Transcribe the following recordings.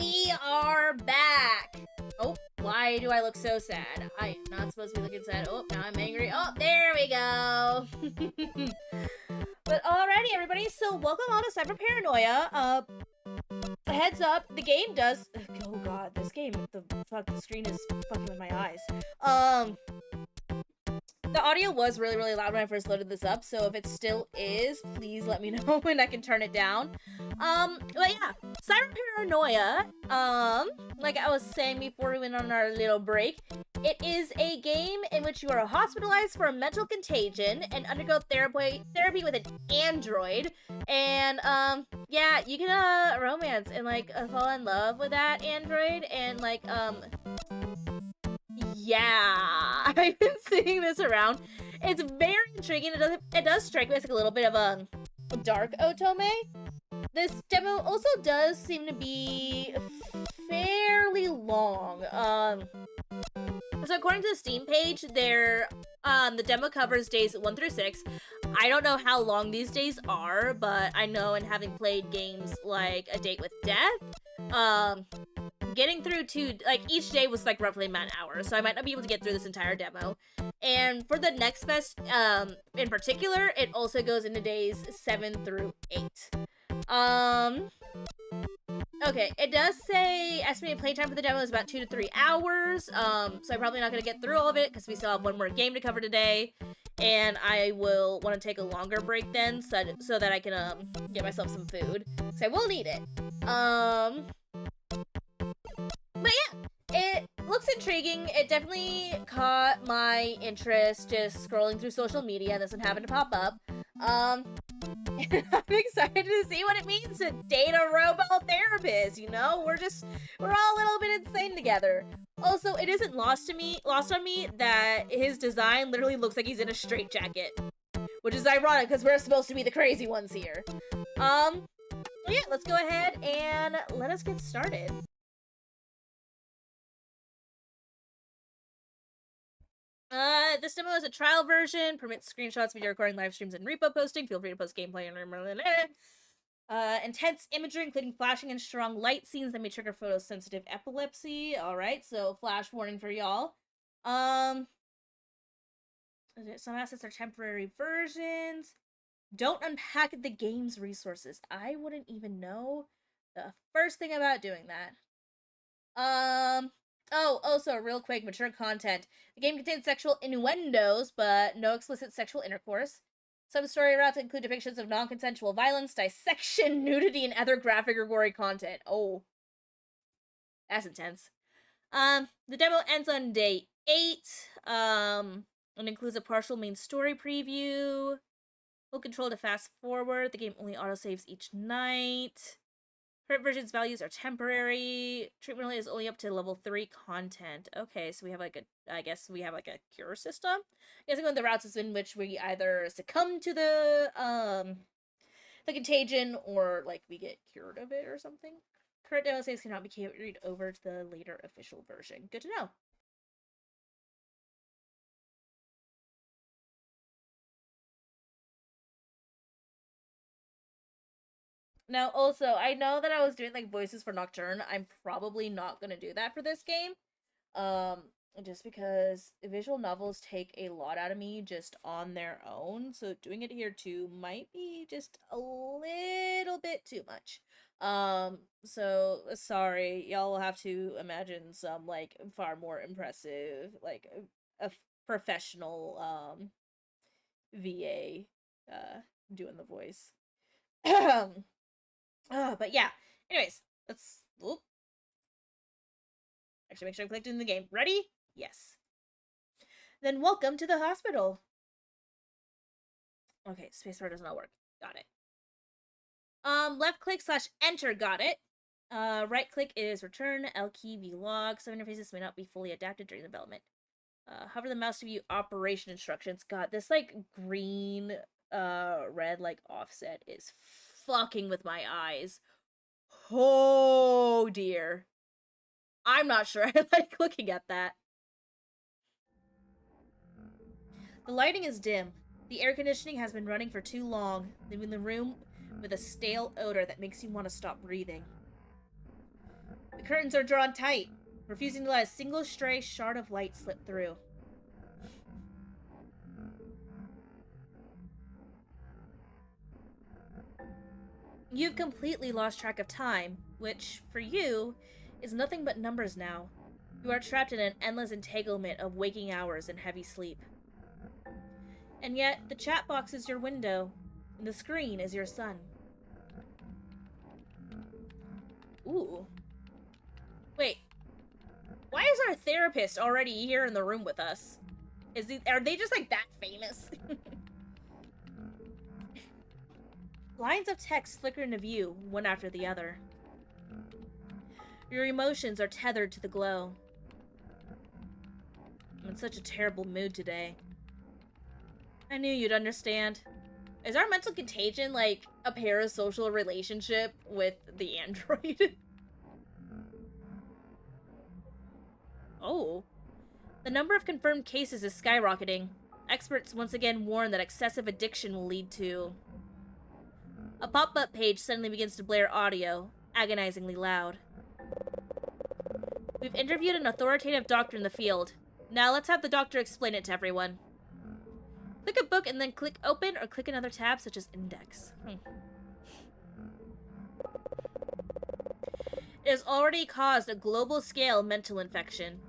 we are back. Oh, why do I look so sad? I am not supposed to be looking sad. Oh, now I'm angry. Oh, there we go. But alrighty, everybody. So welcome on to CyberParanoia. Heads up, the game does. Oh god, this game. The screen is fucking with my eyes. The audio was really, really loud when I first loaded this up, so if it still is, please let me know when I can turn it down. But yeah, CyberParanoia, like I was saying before we went on our little break, it is a game in which you are hospitalized for a mental contagion and undergo therapy with an android, and, yeah, you can, romance and, like, fall in love with that android, and, like, yeah, I've been seeing this around. It's very intriguing. It does strike me as like a little bit of a dark otome. This demo also does seem to be fairly long. So according to the Steam page, the demo covers days 1 through 6. I don't know how long these days are, but I know, in having played games like A Date with Death, getting through each day was like roughly about an hour, so I might not be able to get through this entire demo. And for the next fest, in particular, it also goes into days 7 through 8. Okay, it does say estimated playtime for the demo is about 2 to 3 hours, so I'm probably not gonna get through all of it, because we still have one more game to cover today, and I will want to take a longer break then, so that I can, get myself some food, because I will need it. But yeah, it looks intriguing. It definitely caught my interest just scrolling through social media and this one happened to pop up. I'm excited to see what it means to date a robo-therapist, you know? We're all a little bit insane together. Also, it isn't lost on me that his design literally looks like he's in a straitjacket. Which is ironic, because we're supposed to be the crazy ones here. Yeah, let's go ahead and let us get started. This demo is a trial version, permits screenshots, video recording, live streams, and repo posting. Feel free to post gameplay and intense imagery, including flashing and strong light scenes that may trigger photosensitive epilepsy. Alright, so flash warning for y'all. Some assets are temporary versions. Don't unpack the game's resources. I wouldn't even know the first thing about doing that. Oh, also, real quick, mature content. The game contains sexual innuendos, but no explicit sexual intercourse. Some story routes include depictions of non-consensual violence, dissection, nudity, and other graphic or gory content. Oh. That's intense. The demo ends on day 8, and includes a partial main story preview. Full control to fast forward. The game only autosaves each night. Current version's values are temporary. Treatment is only up to level 3 content. Okay, so we have I guess we have a cure system? I guess one of the routes is in which we either succumb to the contagion, or, like, we get cured of it or something. Current demo saves cannot be carried over to the later official version. Good to know. Now, also, I know that I was doing, like, voices for Nocturne. I'm probably not gonna do that for this game. Just because visual novels take a lot out of me just on their own, so doing it here too might be just a little bit too much. So, sorry, y'all will have to imagine some, like, far more impressive, like, a professional, VA, doing the voice. But yeah. Anyways, let's... Oop. Actually, make sure I'm connected in the game. Ready? Yes. Then welcome to the hospital. Okay, spacebar does not work. Got it. Left click / enter. Got it. Right click is return. L key vlog. Some interfaces may not be fully adapted during development. Hover the mouse to view operation instructions. God, this, like, green, red, like, offset is fucking with my eyes. Oh dear. I'm not sure I like looking at that. The lighting is dim. The air conditioning has been running for too long, leaving the room with a stale odor that makes you want to stop breathing. curtains are drawn tight, refusing to let a single stray shard of light slip through. You've completely lost track of time, which, for you, is nothing but numbers now. You are trapped in an endless entanglement of waking hours and heavy sleep. And yet, the chat box is your window, and the screen is your sun. Ooh. Wait. Why is our therapist already here in the room with us? Are they just like that famous? Lines of text flicker into view, one after the other. Your emotions are tethered to the glow. I'm in such a terrible mood today. I knew you'd understand. Is our mental contagion like a parasocial relationship with the android? Oh. The number of confirmed cases is skyrocketing. Experts once again warn that excessive addiction will lead to... A pop-up page suddenly begins to blare audio, agonizingly loud. We've interviewed an authoritative doctor in the field. Now let's have the doctor explain it to everyone. Click a book and then click open or click another tab such as index. It has already caused a global scale mental infection.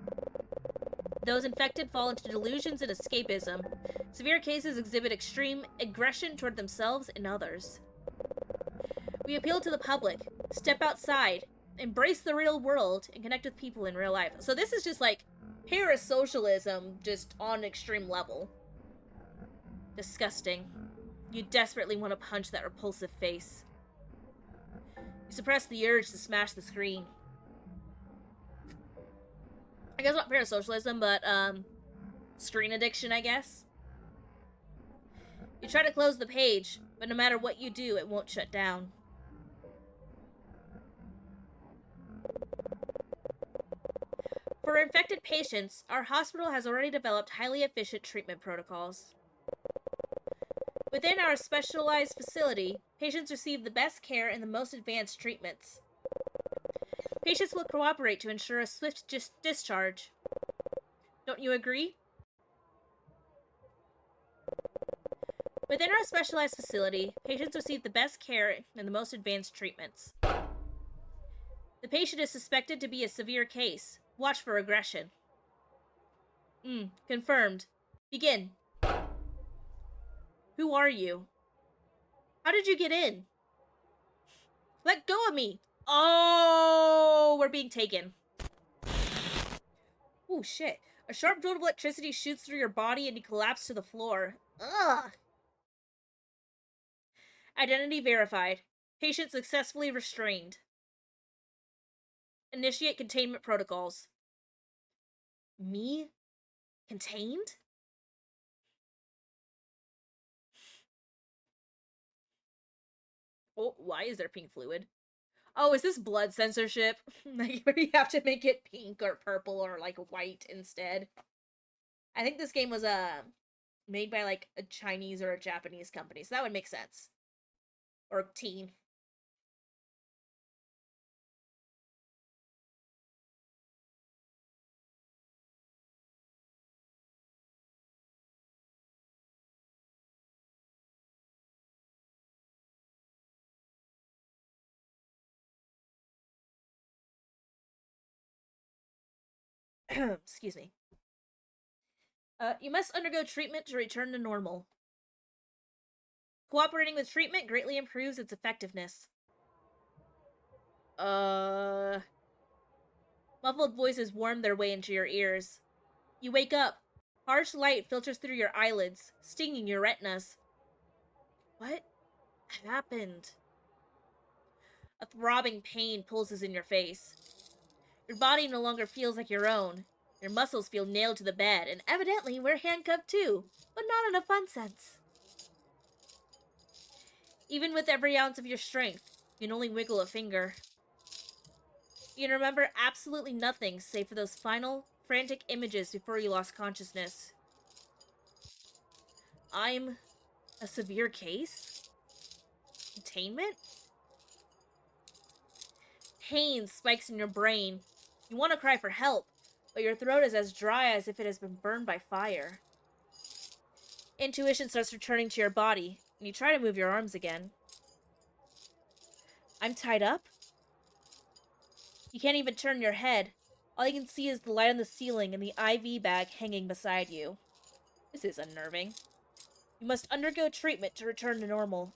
Those infected fall into delusions and escapism. Severe cases exhibit extreme aggression toward themselves and others. We appeal to the public. Step outside. Embrace the real world and connect with people in real life. So this is just like parasocialism, just on an extreme level. Disgusting. You desperately want to punch that repulsive face. You suppress the urge to smash the screen. I guess not parasocialism, but, screen addiction, I guess. You try to close the page, but no matter what you do, it won't shut down. For infected patients, our hospital has already developed highly efficient treatment protocols. Within our specialized facility, patients receive the best care and the most advanced treatments. Patients will cooperate to ensure a swift discharge. Don't you agree? Within our specialized facility, patients receive the best care and the most advanced treatments. The patient is suspected to be a severe case. Watch for aggression. Confirmed. Begin. Who are you? How did you get in? Let go of me! Oh, we're being taken. Oh, shit. A sharp jolt of electricity shoots through your body and you collapse to the floor. Ugh. Identity verified. Patient successfully restrained. Initiate containment protocols. Me? Contained? Oh, why is there pink fluid? Oh, is this blood censorship? Like, where you have to make it pink or purple or, like, white instead? I think this game was, made by, like, a Chinese or a Japanese company, so that would make sense. Or teen. Excuse me. You must undergo treatment to return to normal. Cooperating with treatment greatly improves its effectiveness. Muffled voices worm their way into your ears. You wake up. Harsh light filters through your eyelids, stinging your retinas. What happened? A throbbing pain pulses in your face. Your body no longer feels like your own. Your muscles feel nailed to the bed, and evidently we're handcuffed too, but not in a fun sense. Even with every ounce of your strength, you can only wiggle a finger. You can remember absolutely nothing save for those final, frantic images before you lost consciousness. I'm a severe case? Containment? pain spikes in your brain. You want to cry for help, but your throat is as dry as if it has been burned by fire. Intuition starts returning to your body, and you try to move your arms again. I'm tied up? You can't even turn your head. All you can see is the light on the ceiling and the IV bag hanging beside you. This is unnerving. You must undergo treatment to return to normal.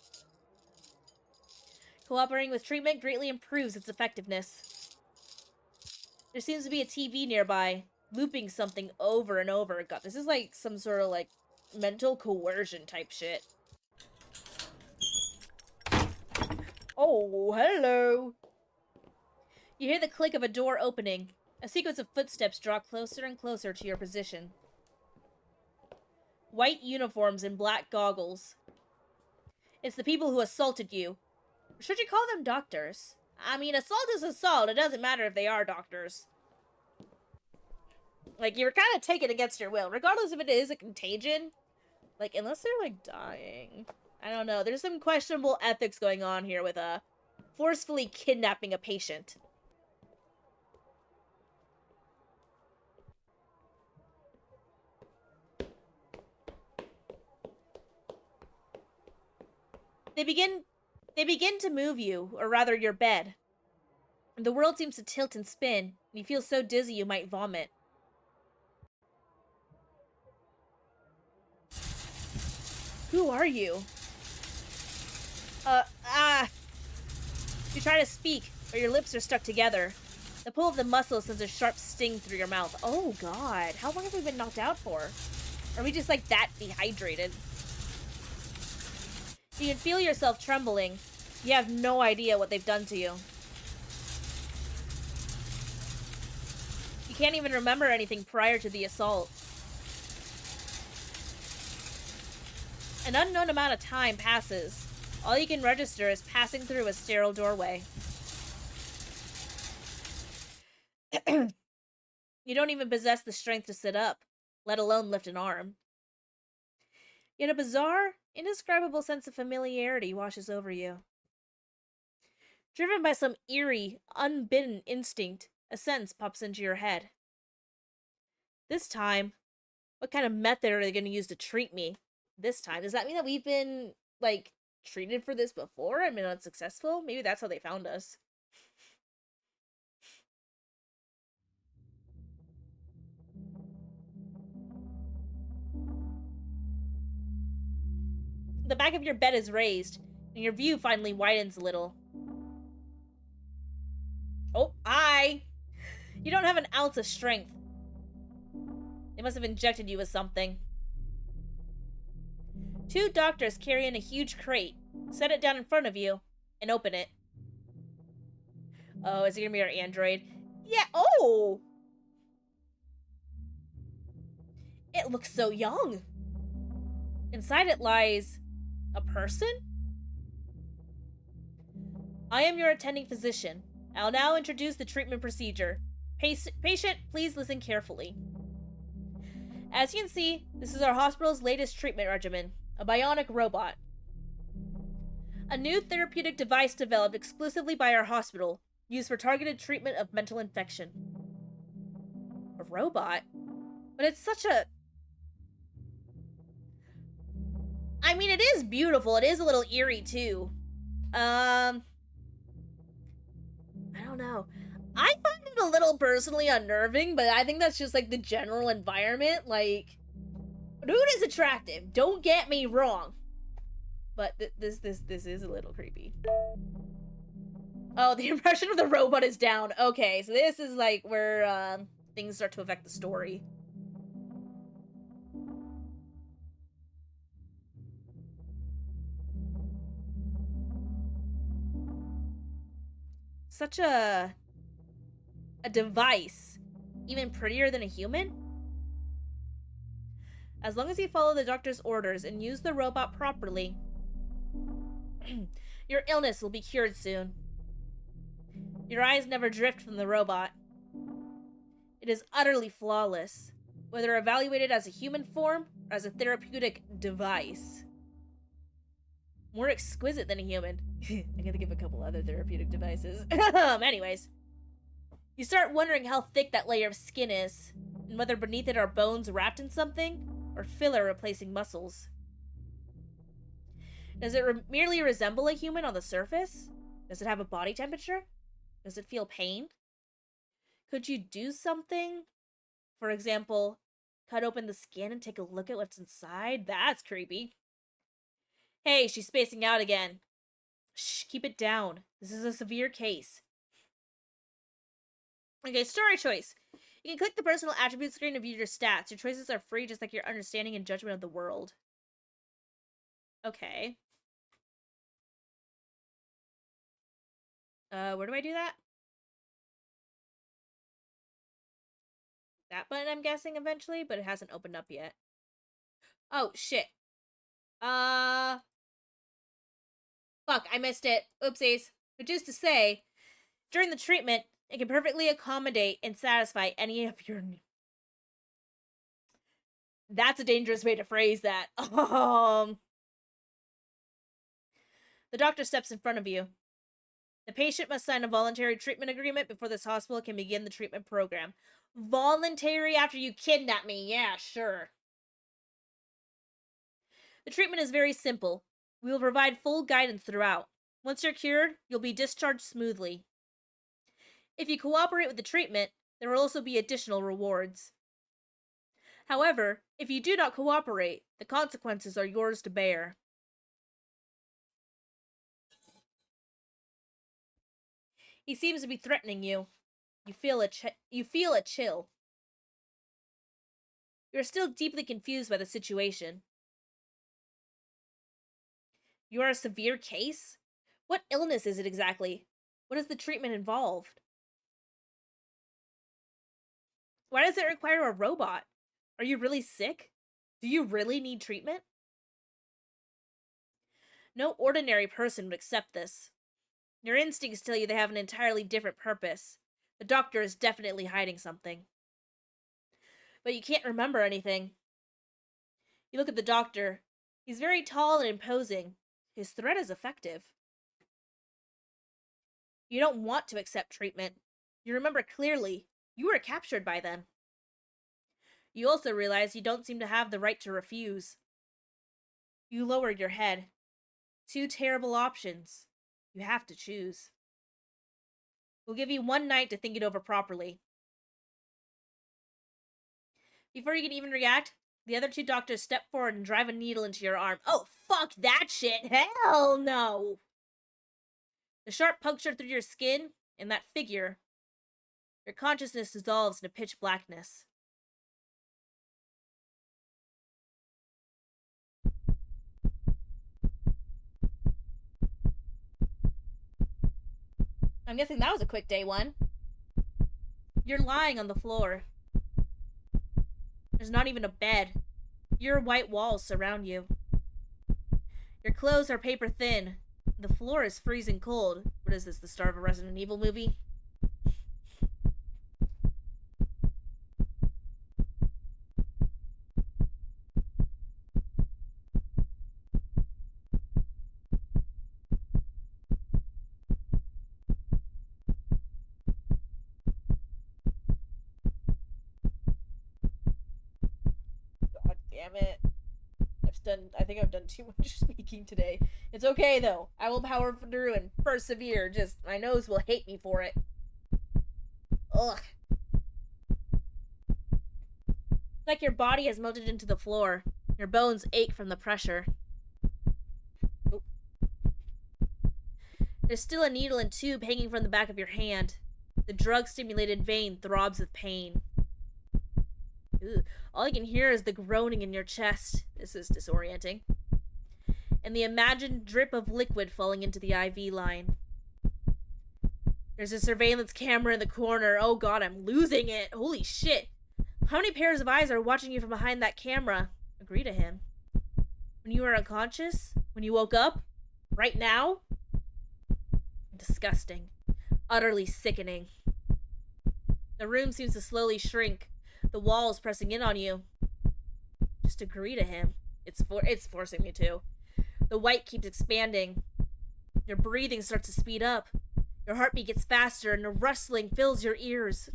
Cooperating with treatment greatly improves its effectiveness. There seems to be a TV nearby, looping something over and over. God, this is like some sort of like mental coercion type shit. Oh, hello. You hear the click of a door opening. A sequence of footsteps draw closer and closer to your position. White uniforms and black goggles. It's the people who assaulted you. Or should you call them doctors? I mean, assault is assault. It doesn't matter if they are doctors. Like, you were kind of taken against your will, regardless if it is a contagion. Like, unless they're, like, dying. I don't know. There's some questionable ethics going on here with, forcefully kidnapping a patient. They begin to move you, or rather your bed. The world seems to tilt and spin, and you feel so dizzy you might vomit. Who are you? You try to speak, but your lips are stuck together. The pull of the muscle sends a sharp sting through your mouth. Oh god, how long have we been knocked out for? Are we just like that dehydrated? You can feel yourself trembling. You have no idea what they've done to you. You can't even remember anything prior to the assault. An unknown amount of time passes. All you can register is passing through a sterile doorway. You don't even possess the strength to sit up, let alone lift an arm. Yet a bizarre, indescribable sense of familiarity washes over you. Driven by some eerie, unbidden instinct, a sentence pops into your head. This time, what kind of method are they going to use to treat me? This time, does that mean that we've been, like, treated for this before and been unsuccessful? Maybe that's how they found us. The back of your bed is raised, and your view finally widens a little. Oh, hi! You don't have an ounce of strength. They must have injected you with something. Two doctors carry in a huge crate, set it down in front of you, and open it. Oh, is it gonna be our android? Yeah, oh! It looks so young. Inside it lies a person? I am your attending physician. I'll now introduce the treatment procedure. Patient, please listen carefully. As you can see, this is our hospital's latest treatment regimen, a bionic robot. A new therapeutic device developed exclusively by our hospital, used for targeted treatment of mental infection. A robot? But it's such a... I mean, it is beautiful. It is a little eerie, too. I don't know. I find it a little personally unnerving, but I think that's just, like, the general environment. Like, dude is attractive. Don't get me wrong. But this is a little creepy. Oh, the impression of the robot is down. Okay, so this is, like, where, things start to affect the story. Such a device. Even prettier than a human? As long as you follow the doctor's orders and use the robot properly, your illness will be cured soon. Your eyes never drift from the robot. It is utterly flawless, whether evaluated as a human form or as a therapeutic device. More exquisite than a human. I gotta give a couple other therapeutic devices. Anyways, you start wondering how thick that layer of skin is, and whether beneath it are bones wrapped in something, or filler replacing muscles. Does it merely resemble a human on the surface? Does it have a body temperature? Does it feel pain? Could you do something? For example, cut open the skin and take a look at what's inside? That's creepy. Hey, she's spacing out again. Shh, keep it down. This is a severe case. Okay, story choice. You can click the personal attribute screen to view your stats. Your choices are free, just like your understanding and judgment of the world. Okay. Where do I do that? That button, I'm guessing, eventually, but it hasn't opened up yet. Oh, shit. Fuck, I missed it. Oopsies. Which is to say, during the treatment, it can perfectly accommodate and satisfy any of your needs. That's a dangerous way to phrase that. The doctor steps in front of you. The patient must sign a voluntary treatment agreement before this hospital can begin the treatment program. Voluntary after you kidnap me? Yeah, sure. The treatment is very simple. We will provide full guidance throughout. Once you're cured, you'll be discharged smoothly. If you cooperate with the treatment, there will also be additional rewards. However, if you do not cooperate, the consequences are yours to bear. He seems to be threatening you. You feel a chill. You're still deeply confused by the situation. You are a severe case? What illness is it exactly? What does the treatment involve? Why does it require a robot? Are you really sick? Do you really need treatment? No ordinary person would accept this. Your instincts tell you they have an entirely different purpose. The doctor is definitely hiding something. But you can't remember anything. You look at the doctor. He's very tall and imposing. His threat is effective. You don't want to accept treatment. You remember clearly. You were captured by them. You also realize you don't seem to have the right to refuse. You lower your head. Two terrible options. You have to choose. We'll give you one night to think it over properly. Before you can even react, the other two doctors step forward and drive a needle into your arm. Oh, fuck that shit! Hell no! The sharp puncture through your skin, and that figure. Your consciousness dissolves into pitch blackness. I'm guessing that was a quick day one. You're lying on the floor. There's not even a bed. Your white walls surround you. Your clothes are paper thin. The floor is freezing cold. What is this, the start of a Resident Evil movie? God damn it. I think I've done too much speaking today. It's okay though. I will power through and persevere. Just my nose will hate me for it. Ugh. It's like your body has melted into the floor. Your bones ache from the pressure. Oh. There's still a needle and tube hanging from the back of your hand. The drug-stimulated vein throbs with pain. Ugh. All I can hear is the groaning in your chest. This is disorienting. And the imagined drip of liquid falling into the IV line. There's a surveillance camera in the corner. Oh god, I'm losing it. Holy shit. How many pairs of eyes are watching you from behind that camera? Agree to him. When you were unconscious? When you woke up? Right now? Disgusting. Utterly sickening. The room seems to slowly shrink. The walls pressing in on you. Just agree to him. It's forcing me to. The white keeps expanding. Your breathing starts to speed up. Your heartbeat gets faster and a rustling fills your ears.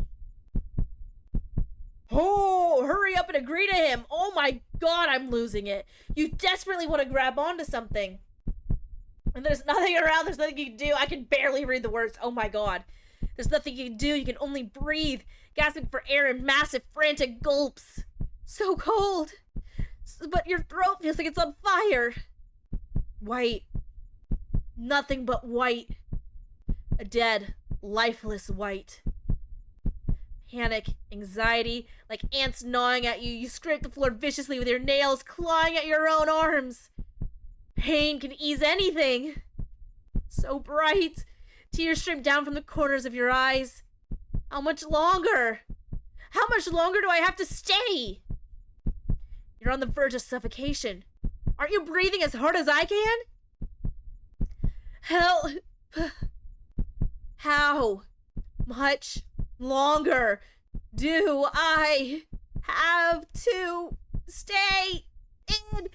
Oh, hurry up and agree to him. Oh my god, I'm losing it. You desperately want to grab onto something. And there's nothing around, there's nothing you can do. I can barely read the words. Oh my god. There's nothing you can do, you can only breathe, gasping for air in massive, frantic gulps. So cold. But your throat feels like it's on fire. White. Nothing but white. A dead, lifeless white. Panic, anxiety, like ants gnawing at you. You scrape the floor viciously with your nails, clawing at your own arms. Pain can ease anything. So bright. Tears stream down from the corners of your eyes. How much longer? How much longer do I have to stay? You're on the verge of suffocation. Aren't you breathing as hard as I can? Help. How much longer do I have to stay in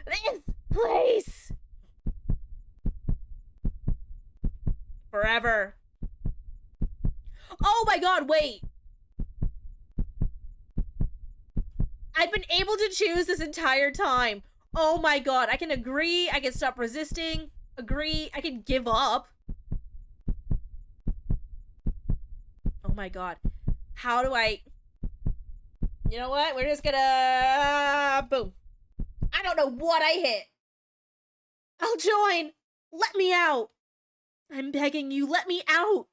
this place? Forever. Oh my god, wait. I've been able to choose this entire time. Oh my god, I can agree, I can stop resisting, agree, I can give up. Oh my god. How do I... You know what? We're just gonna... Boom. I don't know what I hit. I'll join. Let me out. I'm begging you, let me out.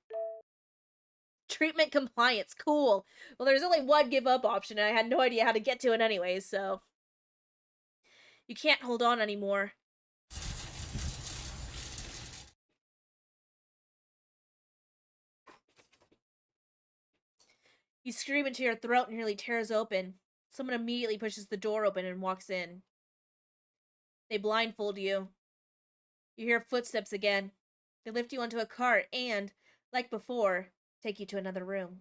Treatment compliance. Cool. Well, there's only one give up option, and I had no idea how to get to it anyways, so... You can't hold on anymore. You scream until your throat nearly tears open. Someone immediately pushes the door open and walks in. They blindfold you. You hear footsteps again. They lift you onto a cart and, like before, take you to another room.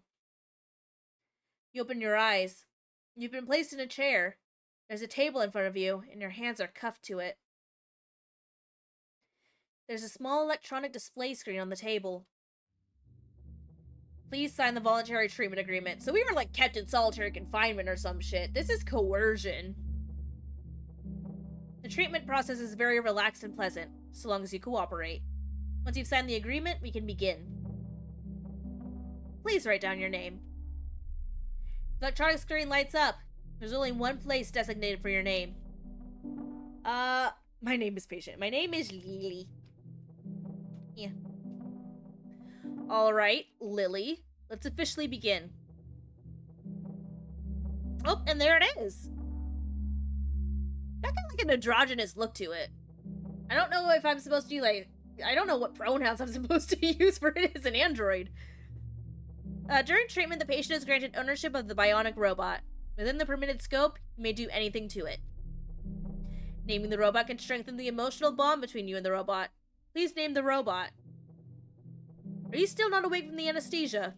You open your eyes. You've been placed in a chair. There's a table in front of you, and your hands are cuffed to it. There's a small electronic display screen on the table. Please sign the voluntary treatment agreement. So we were like kept in solitary confinement or some shit. This is coercion. The treatment process is very relaxed and pleasant, so long as you cooperate. Once you've signed the agreement, we can begin. Please write down your name. The electronic screen lights up. There's only one place designated for your name. My name is Patient. My name is Lily. Yeah. Alright, Lily. Let's officially begin. Oh, and there it is. That got like an androgynous look to it. I don't know if I'm supposed to like... I don't know what pronouns I'm supposed to use for it as an android. During treatment, the patient is granted ownership of the bionic robot. Within the permitted scope, you may do anything to it. Naming the robot can strengthen the emotional bond between you and the robot. Please name the robot. Are you still not awake from the anesthesia?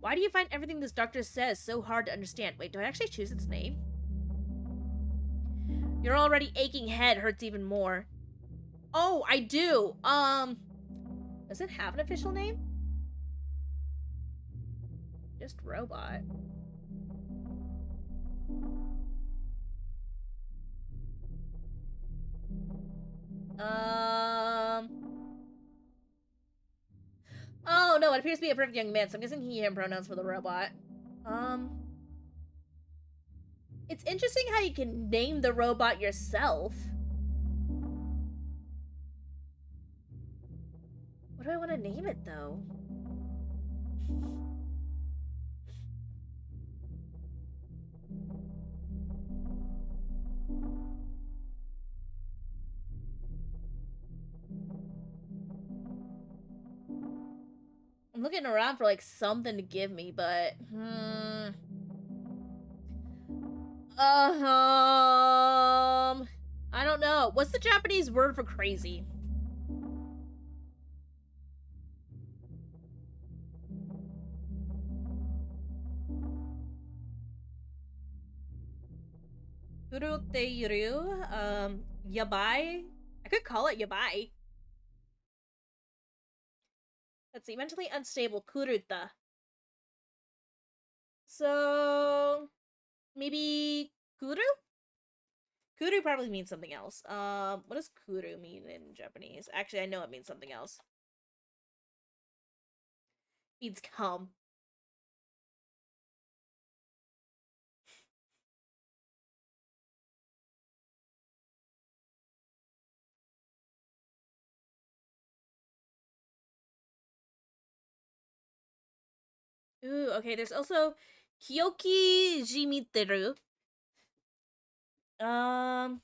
Why do you find everything this doctor says so hard to understand? Wait, do I actually choose its name? Your already aching head hurts even more. Oh, I do. Does it have an official name? Just robot. Oh, no, it appears to be a perfect young man, so I'm guessing he, him pronouns for the robot. It's interesting how you can name the robot yourself. What do I want to name it, though? I'm looking around for, like, something to give me, but... I don't know. What's the Japanese word for crazy? Yabai? I could call it Yabai. Let's see. Mentally unstable. Kuruta. So maybe Kuru? Kuru probably means something else. What does Kuru mean in Japanese? Actually, I know it means something else. It means come. Ooh, okay, there's also Kyoki Jimiteru. Um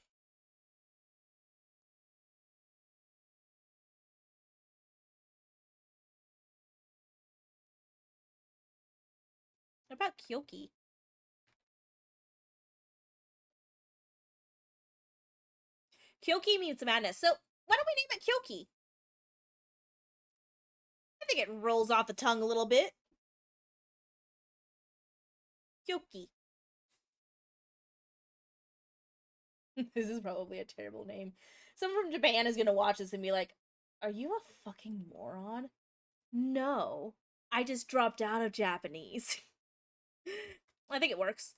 what about Kyoki? Kyoki means madness. So why don't we name it Kyoki? I think it rolls off the tongue a little bit. Kyoki. This is probably a terrible name. Someone from Japan is gonna watch this and be like, "Are you a fucking moron?" No, I just dropped out of Japanese. I think it works.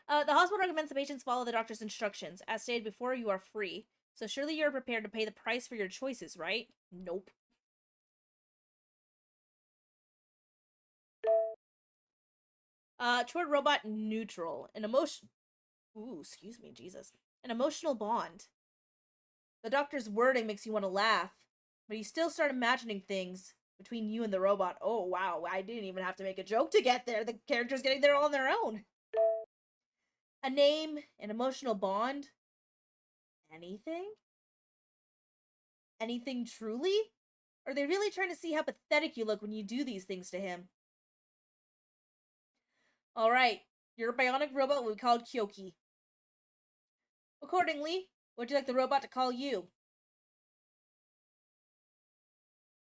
The hospital recommends the patients follow the doctor's instructions. As stated before, you are free. So surely you're prepared to pay the price for your choices, right? Nope. Toward robot neutral. An emotion. Ooh, excuse me, Jesus. An emotional bond. The doctor's wording makes you want to laugh, but you still start imagining things between you and the robot. Oh, wow, I didn't even have to make a joke to get there. The character's getting there all on their own. A name, an emotional bond. Anything? Anything truly? Or are they really trying to see how pathetic you look when you do these things to him? Alright, your bionic robot will be called Kyoki. Accordingly, what would you like the robot to call you?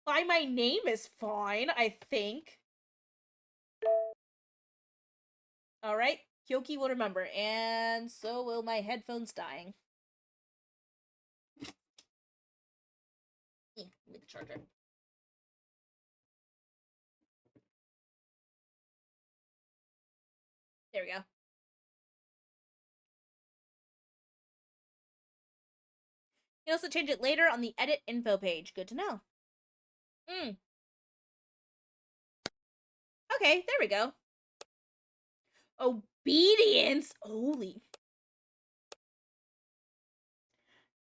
By my name is fine, I think. Alright, Kyoki will remember, and so will my headphones dying. With the charger. There we go. You can also change it later on the edit info page. Good to know. Okay, there we go. Obedience? Holy.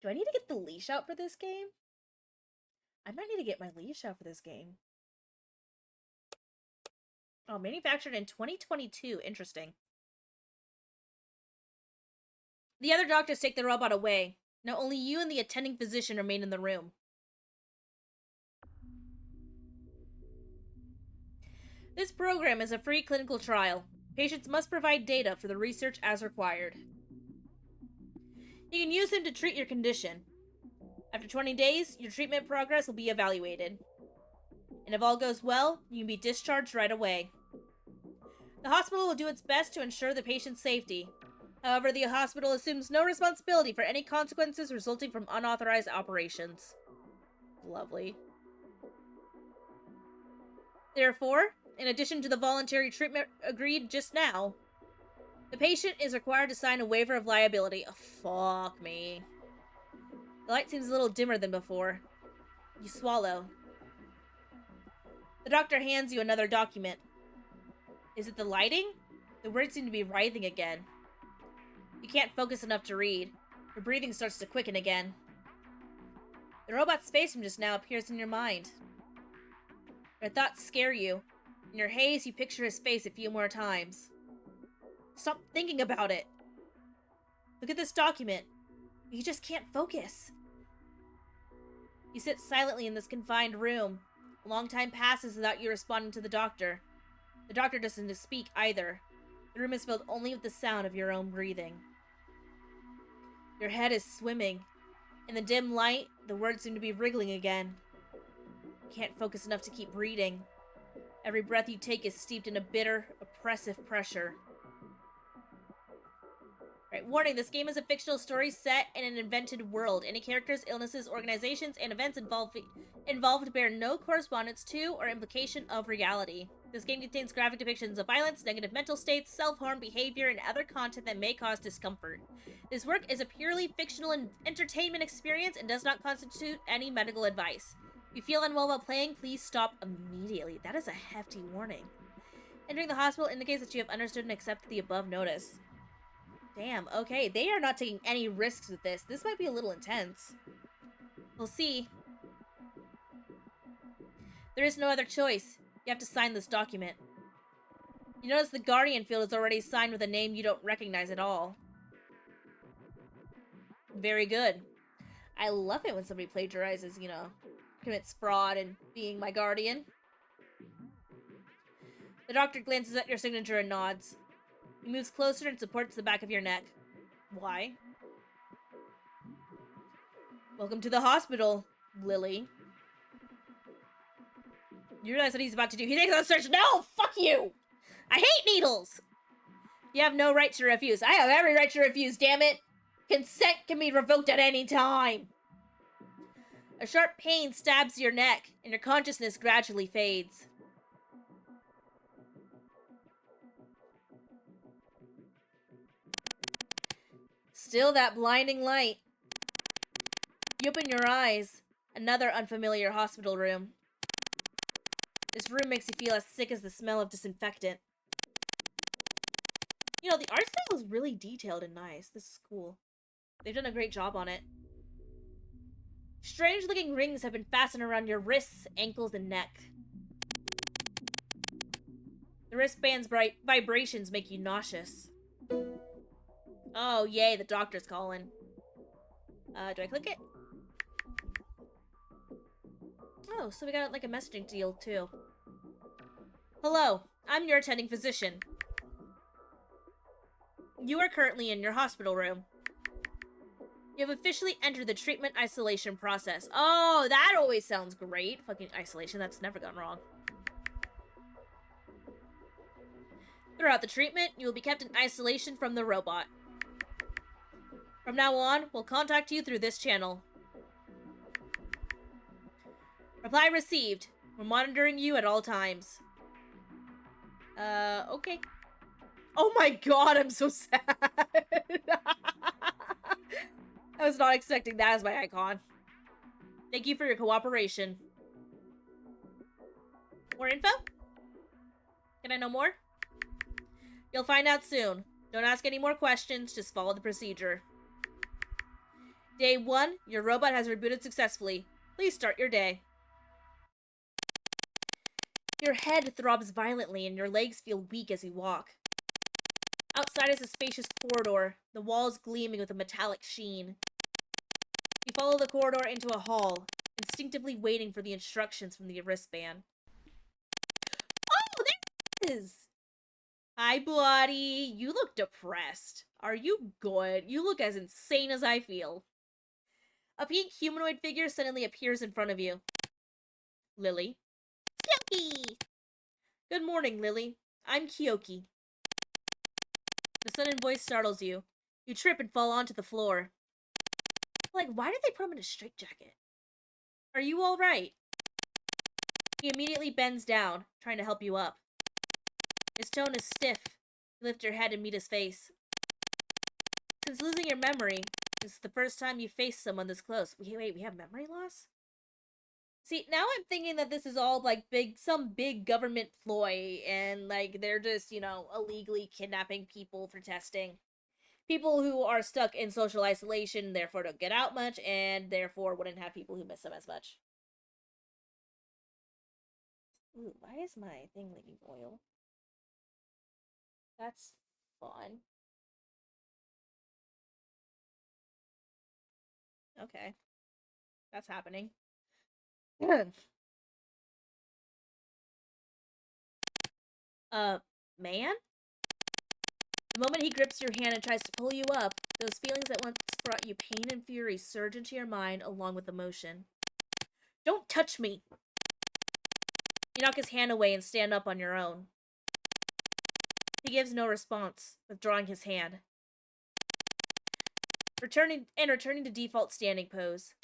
Do I need to get the leash out for this game? I might need to get my leash out for this game. Oh, manufactured in 2022. Interesting. The other doctors take the robot away. Now only you and the attending physician remain in the room. This program is a free clinical trial. Patients must provide data for the research as required. You can use him to treat your condition. After 20 days, your treatment progress will be evaluated. And if all goes well, you can be discharged right away. The hospital will do its best to ensure the patient's safety. However, the hospital assumes no responsibility for any consequences resulting from unauthorized operations. Lovely. Therefore, in addition to the voluntary treatment agreed just now, the patient is required to sign a waiver of liability. Oh, fuck me. The light seems a little dimmer than before. You swallow. The doctor hands you another document. Is it the lighting? The words seem to be writhing again. You can't focus enough to read. Your breathing starts to quicken again. The robot's face from just now appears in your mind. Your thoughts scare you. In your haze, you picture his face a few more times. Stop thinking about it. Look at this document. You just can't focus. You sit silently in this confined room. A long time passes without you responding to the doctor. The doctor doesn't speak either. The room is filled only with the sound of your own breathing. Your head is swimming. In the dim light, the words seem to be wriggling again. You can't focus enough to keep reading. Every breath you take is steeped in a bitter, oppressive pressure. Right, warning, this game is a fictional story set in an invented world. Any characters, illnesses, organizations, and events involved bear no correspondence to or implication of reality. This game contains graphic depictions of violence, negative mental states, self-harm behavior, and other content that may cause discomfort. This work is a purely fictional entertainment experience and does not constitute any medical advice. If you feel unwell while playing, please stop immediately. That is a hefty warning. Entering the hospital indicates that you have understood and accepted the above notice. Damn, okay, they are not taking any risks with this. This might be a little intense. We'll see. There is no other choice. You have to sign this document. You notice the Guardian field is already signed with a name you don't recognize at all. Very good. I love it when somebody plagiarizes, you know, commits fraud and being my guardian. The doctor glances at your signature and nods. He moves closer and supports the back of your neck. Why? Welcome to the hospital, Lily. You realize what he's about to do. He takes on a search. No! Fuck you! I hate needles! You have no right to refuse. I have every right to refuse, damn it! Consent can be revoked at any time! A sharp pain stabs your neck, and your consciousness gradually fades. Still that blinding light. You open your eyes. Another unfamiliar hospital room. This room makes you feel as sick as the smell of disinfectant. You know, the art style is really detailed and nice. This is cool. They've done a great job on it. Strange-looking rings have been fastened around your wrists, ankles, and neck. The wristband's bright vibrations make you nauseous. Oh, yay, the doctor's calling. Do I click it? Oh, so we got, like, a messaging deal, too. Hello, I'm your attending physician. You are currently in your hospital room. You have officially entered the treatment isolation process. Oh, that always sounds great. Fucking isolation, that's never gone wrong. Throughout the treatment, you will be kept in isolation from the robot. From now on, we'll contact you through this channel. Reply received. We're monitoring you at all times. Okay. Oh my god, I'm so sad. I was not expecting that as my icon. Thank you for your cooperation. More info? Can I know more? You'll find out soon. Don't ask any more questions, just follow the procedure. Day 1, your robot has rebooted successfully. Please start your day. Your head throbs violently and your legs feel weak as you walk. Outside is a spacious corridor, the walls gleaming with a metallic sheen. You follow the corridor into a hall, instinctively waiting for the instructions from the wristband. Oh, there it is! Hi, Bloody. You look depressed. Are you good? You look as insane as I feel. A pink humanoid figure suddenly appears in front of you. Lily. Kyoki! Good morning, Lily. I'm Kyoki. The sudden voice startles you. You trip and fall onto the floor. Like, why did they put him in a straitjacket? Are you alright? He immediately bends down, trying to help you up. His tone is stiff. You lift your head and meet his face. Since losing your memory, this is the first time you face someone this close. Wait, we have memory loss? See, now I'm thinking that this is all, like, some big government ploy, and, like, they're just, you know, illegally kidnapping people for testing. People who are stuck in social isolation, therefore don't get out much, and therefore wouldn't have people who miss them as much. Ooh, why is my thing leaking oil? That's fun. Okay. That's happening. Man? The moment he grips your hand and tries to pull you up, those feelings that once brought you pain and fury surge into your mind along with emotion. Don't touch me! You knock his hand away and stand up on your own. He gives no response, withdrawing his hand. returning to default standing pose.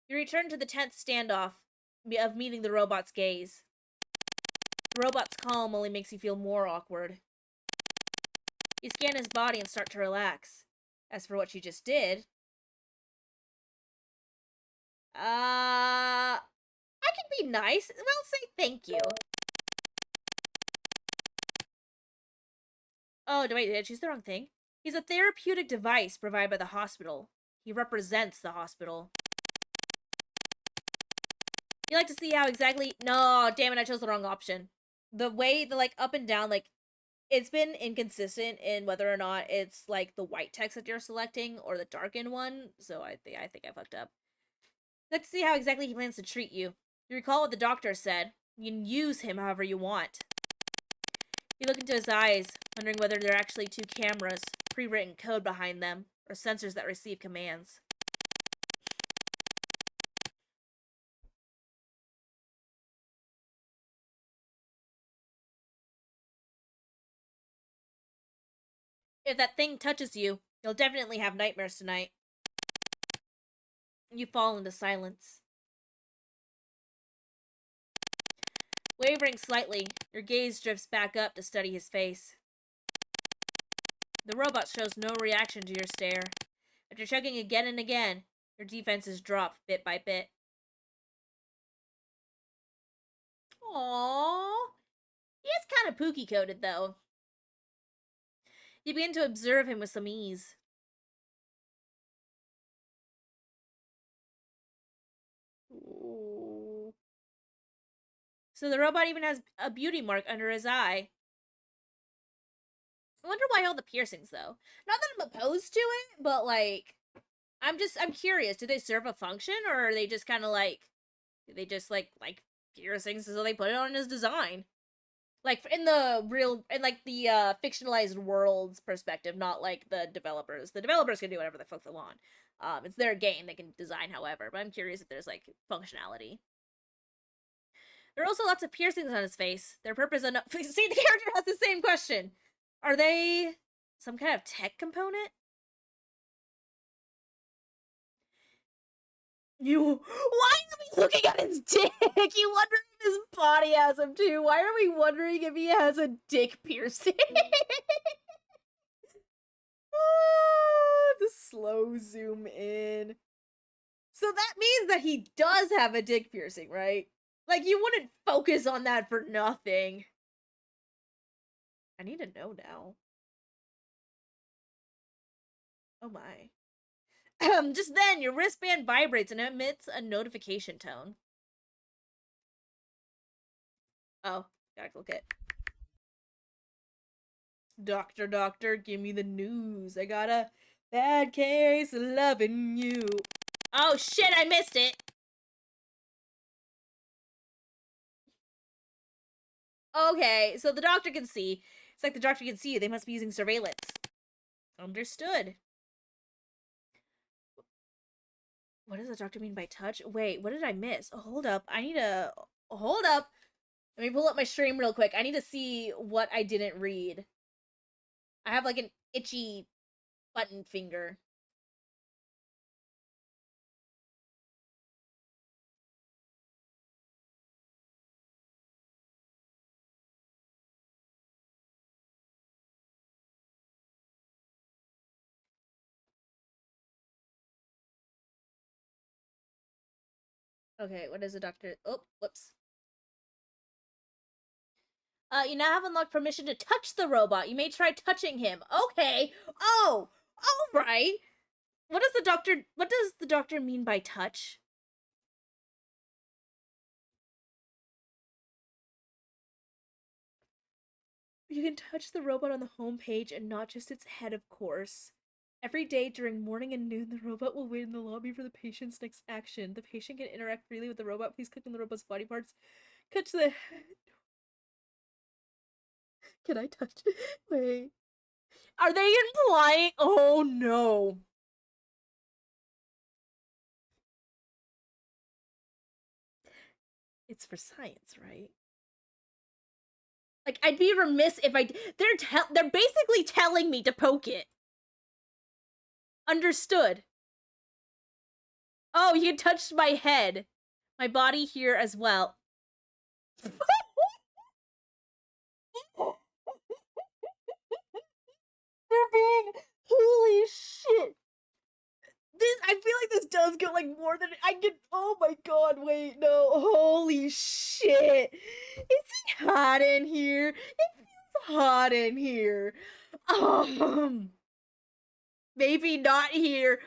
You return to the tense standoff of meeting the robot's gaze. The robot's calm only makes you feel more awkward. You scan his body and start to relax. As for what you just did, I can be nice. Well, say thank you. Oh, wait, did I choose the wrong thing? He's a therapeutic device provided by the hospital. He represents the hospital. You like to see how exactly... No, damn it, I chose the wrong option. The way, the, like, up and down, like, it's been inconsistent in whether or not it's, like, the white text that you're selecting or the darkened one, so I think I fucked up. Let's see how exactly he plans to treat you. You recall what the doctor said. You can use him however you want. You look into his eyes, wondering whether there are actually two cameras, pre-written code behind them, or sensors that receive commands. If that thing touches you, you'll definitely have nightmares tonight. You fall into silence. Wavering slightly, your gaze drifts back up to study his face. The robot shows no reaction to your stare. After checking again and again, your defenses drop bit by bit. Aww. He is kind of pookie-coated, though. You begin to observe him with some ease. Ooh. So the robot even has a beauty mark under his eye. I wonder why all the piercings, though. Not that I'm opposed to it, but, like, I'm curious. Do they serve a function, or are they just kind of, like, do they just, like piercings, so they put it on his design? Like, in the real, in, like, the, fictionalized world's perspective, not, like, the developers. The developers can do whatever the fuck they want. It's their game, they can design however, but I'm curious if there's, like, functionality. There are also lots of piercings on his face. Their purpose enough. See, the character has the same question. Are they some kind of tech component? Why are we looking at his dick? You wonder if his body has them too. Why are we wondering if he has a dick piercing? The slow zoom in. So that means that he does have a dick piercing, right? Like, you wouldn't focus on that for nothing. I need to know now. Oh my. Just then, your wristband vibrates and emits a notification tone. Oh, gotta click it. Doctor, give me the news. I got a bad case of loving you. Oh shit, I missed it. Okay, so the doctor can see. It's like the doctor can see you. They must be using surveillance. Understood. What does the doctor mean by touch? Wait, what did I miss? Oh, hold up. I need to... Hold up. Let me pull up my stream real quick. I need to see what I didn't read. I have, like, an itchy button finger. Okay, what is the doctor? Oh, whoops. You now have unlocked permission to touch the robot. You may try touching him. Okay. Oh, all right. What does the doctor mean by touch? You can touch the robot on the homepage and not just its head, of course. Every day during morning and noon, the robot will wait in the lobby for the patient's next action. The patient can interact freely with the robot. Please click on the robot's body parts. Touch the head. Can I touch? Wait. Are they implying? Oh no. It's for science, right? Like, I'd be remiss if they're basically telling me to poke it. Understood. Oh, you touched my head. My body here as well. They're being... Holy shit. I feel like this does get, like, more than I can... Oh my god, wait, no. Holy shit. It's hot in here. It feels hot in here. Maybe not here.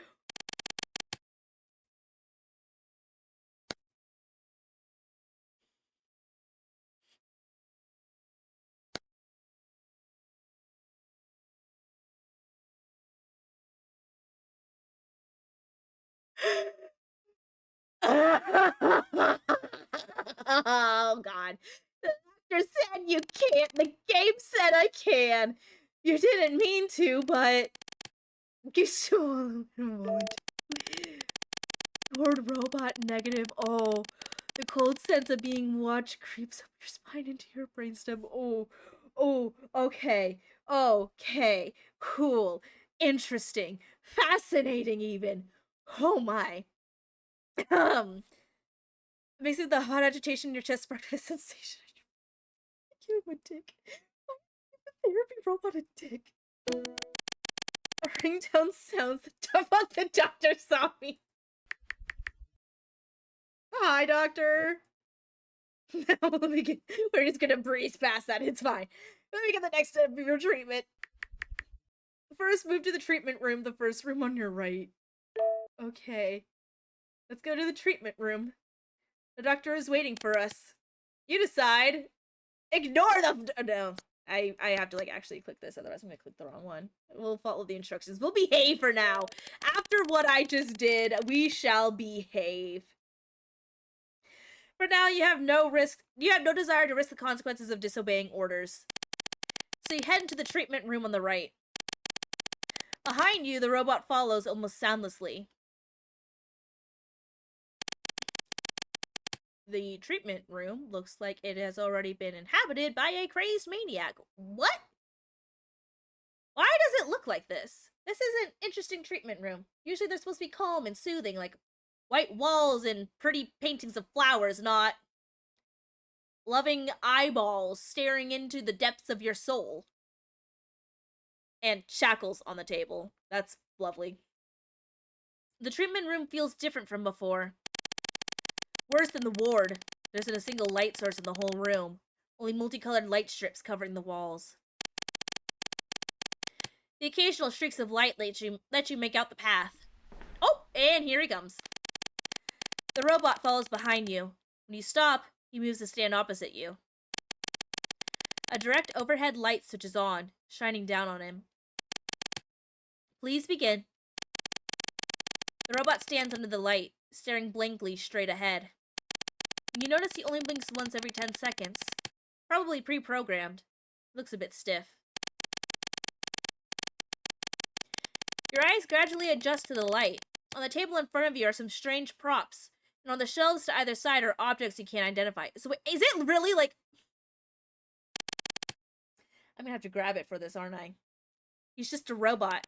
Oh god. The doctor said you can't. The game said I can. You didn't mean to, but you still won't. Word robot negative. Oh, the cold sense of being watched creeps up your spine into your brainstem. Okay. Okay. Cool. Interesting. Fascinating, even. Oh my. Basically, the hot agitation in your chest sparked a sensation. Give him a dick. Therapy robot a dick. A ringtone sounds the fuck the doctor saw me. Hi, doctor. Now we're just gonna breeze past that. It's fine. Let me get the next step of your treatment. First, move to the treatment room. The first room on your right. Okay. Let's go to the treatment room. The doctor is waiting for us. You decide. Ignore the... No. I have to, like, actually click this, otherwise I'm gonna click the wrong one. We'll follow the instructions. We'll behave for now. After what I just did, we shall behave. For now, you have no desire to risk the consequences of disobeying orders. So you head into the treatment room on the right. Behind you, the robot follows almost soundlessly. The treatment room looks like it has already been inhabited by a crazed maniac. What? Why does it look like this? This is an interesting treatment room. Usually they're supposed to be calm and soothing, like white walls and pretty paintings of flowers, not loving eyeballs staring into the depths of your soul. And shackles on the table. That's lovely. The treatment room feels different from before. Worse than the ward. There isn't a single light source in the whole room. Only multicolored light strips covering the walls. The occasional streaks of light let you make out the path. Oh, and here he comes. The robot follows behind you. When you stop, he moves to stand opposite you. A direct overhead light switches on, shining down on him. Please begin. The robot stands under the light, staring blankly straight ahead. You notice he only blinks once every 10 seconds. Probably pre-programmed. Looks a bit stiff. Your eyes gradually adjust to the light. On the table in front of you are some strange props, and on the shelves to either side are objects you can't identify. So wait, is it really like... I'm gonna have to grab it for this, aren't I? He's just a robot.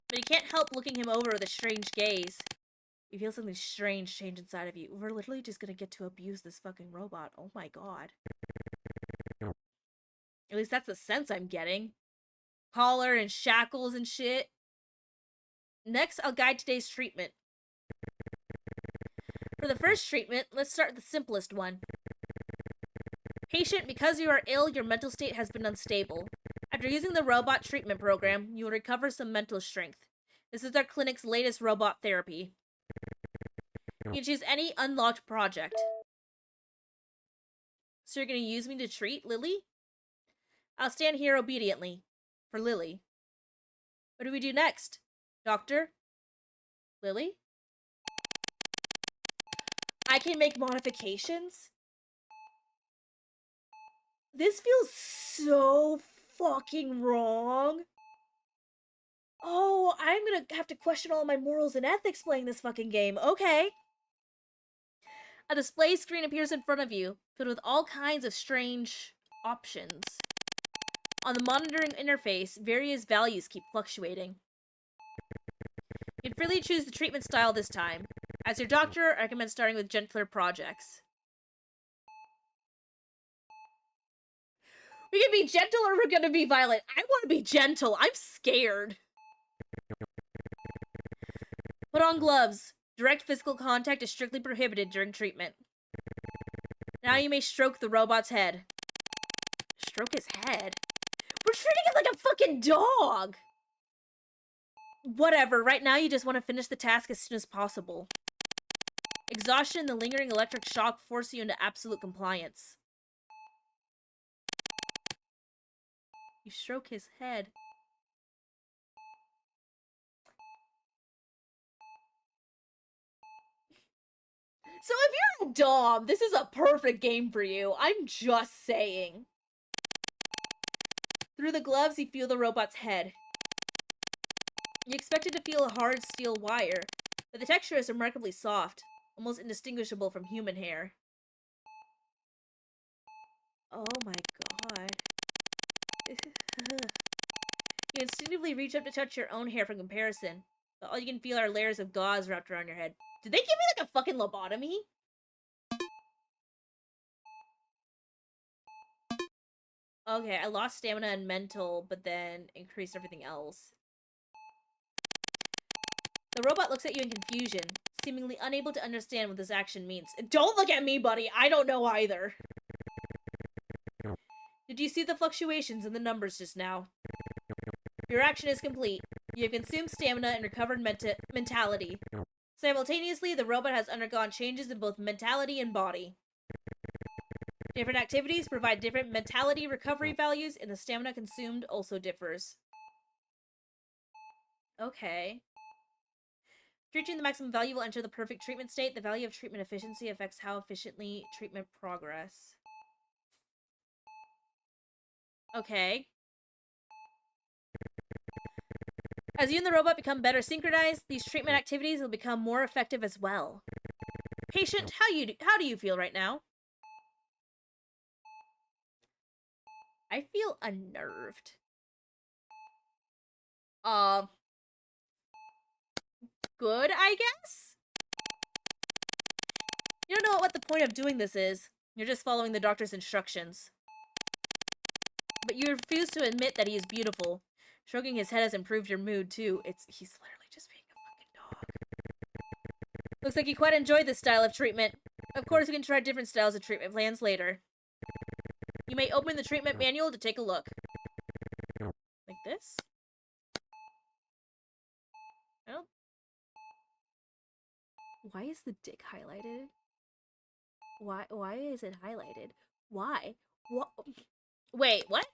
But you can't help looking him over with a strange gaze. You feel something strange change inside of you. We're literally just gonna get to abuse this fucking robot. Oh my god. At least that's the sense I'm getting. Collar and shackles and shit. Next, I'll guide today's treatment. For the first treatment, let's start with the simplest one. Patient, because you are ill, your mental state has been unstable. After using the robot treatment program, you will recover some mental strength. This is our clinic's latest robot therapy. You can choose any unlocked project. So you're going to use me to treat Lily? I'll stand here obediently. For Lily. What do we do next? Doctor? Lily? I can make modifications? This feels so fucking wrong. Oh, I'm gonna have to question all my morals and ethics playing this fucking game. Okay. A display screen appears in front of you, filled with all kinds of strange options. On the monitoring interface, various values keep fluctuating. You can freely choose the treatment style this time. As your doctor, I recommend starting with gentler projects. We can be gentle or we're gonna be violent. I want to be gentle. I'm scared. Put on gloves. Direct physical contact is strictly prohibited during treatment. Now you may stroke the robot's head. Stroke his head? We're treating it like a fucking dog! Whatever, right now you just want to finish the task as soon as possible. Exhaustion and the lingering electric shock force you into absolute compliance. You stroke his head. So if you're a dom, this is a perfect game for you. I'm just saying. Through the gloves, you feel the robot's head. You expect it to feel a hard steel wire, but the texture is remarkably soft, almost indistinguishable from human hair. Oh my god. You instinctively reach up to touch your own hair for comparison, but all you can feel are layers of gauze wrapped around your head. Did they give me like a fucking lobotomy? Okay, I lost stamina and mental, but then increased everything else. The robot looks at you in confusion, seemingly unable to understand what this action means. Don't look at me, buddy! I don't know either. Did you see the fluctuations in the numbers just now? Your action is complete. You have consumed stamina and recovered mentality. Simultaneously, the robot has undergone changes in both mentality and body. Different activities provide different mentality recovery values, and the stamina consumed also differs. Okay. Reaching the maximum value will enter the perfect treatment state. The value of treatment efficiency affects how efficiently treatment progress. Okay. As you and the robot become better synchronized, these treatment activities will become more effective as well. Patient, how do you feel right now? I feel unnerved. Good, I guess? You don't know what the point of doing this is. You're just following the doctor's instructions. But you refuse to admit that he is beautiful. Stroking his head has improved your mood, too. He's literally just being a fucking dog. Looks like you quite enjoyed this style of treatment. Of course, we can try different styles of treatment plans later. You may open the treatment manual to take a look. Like this? I don't... Why is the dick highlighted? Why is it highlighted? Why? What? Wait, what?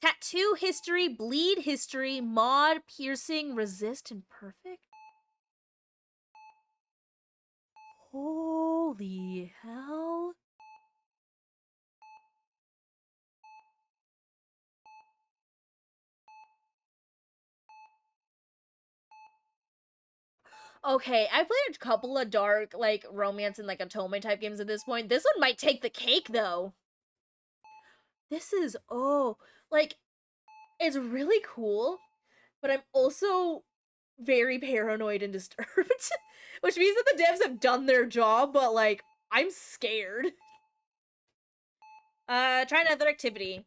Tattoo history, bleed history, mod, piercing, resist, and perfect? Holy hell. Okay, I played a couple of dark, like, romance and, like, otome type games at this point. This one might take the cake, though. This is, oh, like, it's really cool, but I'm also very paranoid and disturbed. Which means that the devs have done their job, but, like, I'm scared. Try another activity.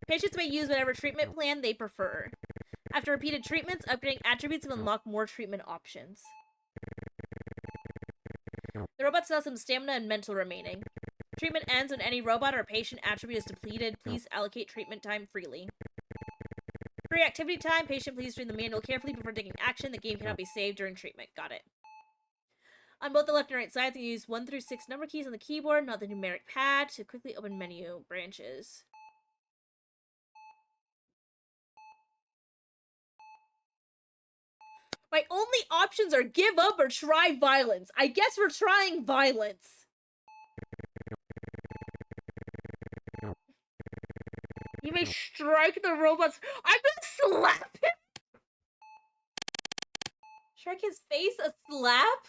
Patients may use whatever treatment plan they prefer. After repeated treatments, upgrading attributes will unlock more treatment options. The robot still has some stamina and mental remaining. Treatment ends when any robot or patient attribute is depleted. Please allocate treatment time freely. Free activity time. Patient, please read the manual carefully before taking action. The game cannot be saved during treatment. Got it. On both the left and right sides, you use 1 through 6 number keys on the keyboard, not the numeric pad, to quickly open menu branches. My only options are give up or try violence. I guess we're trying violence. You may strike the robot's... I'm gonna slap him! Strike his face? A slap?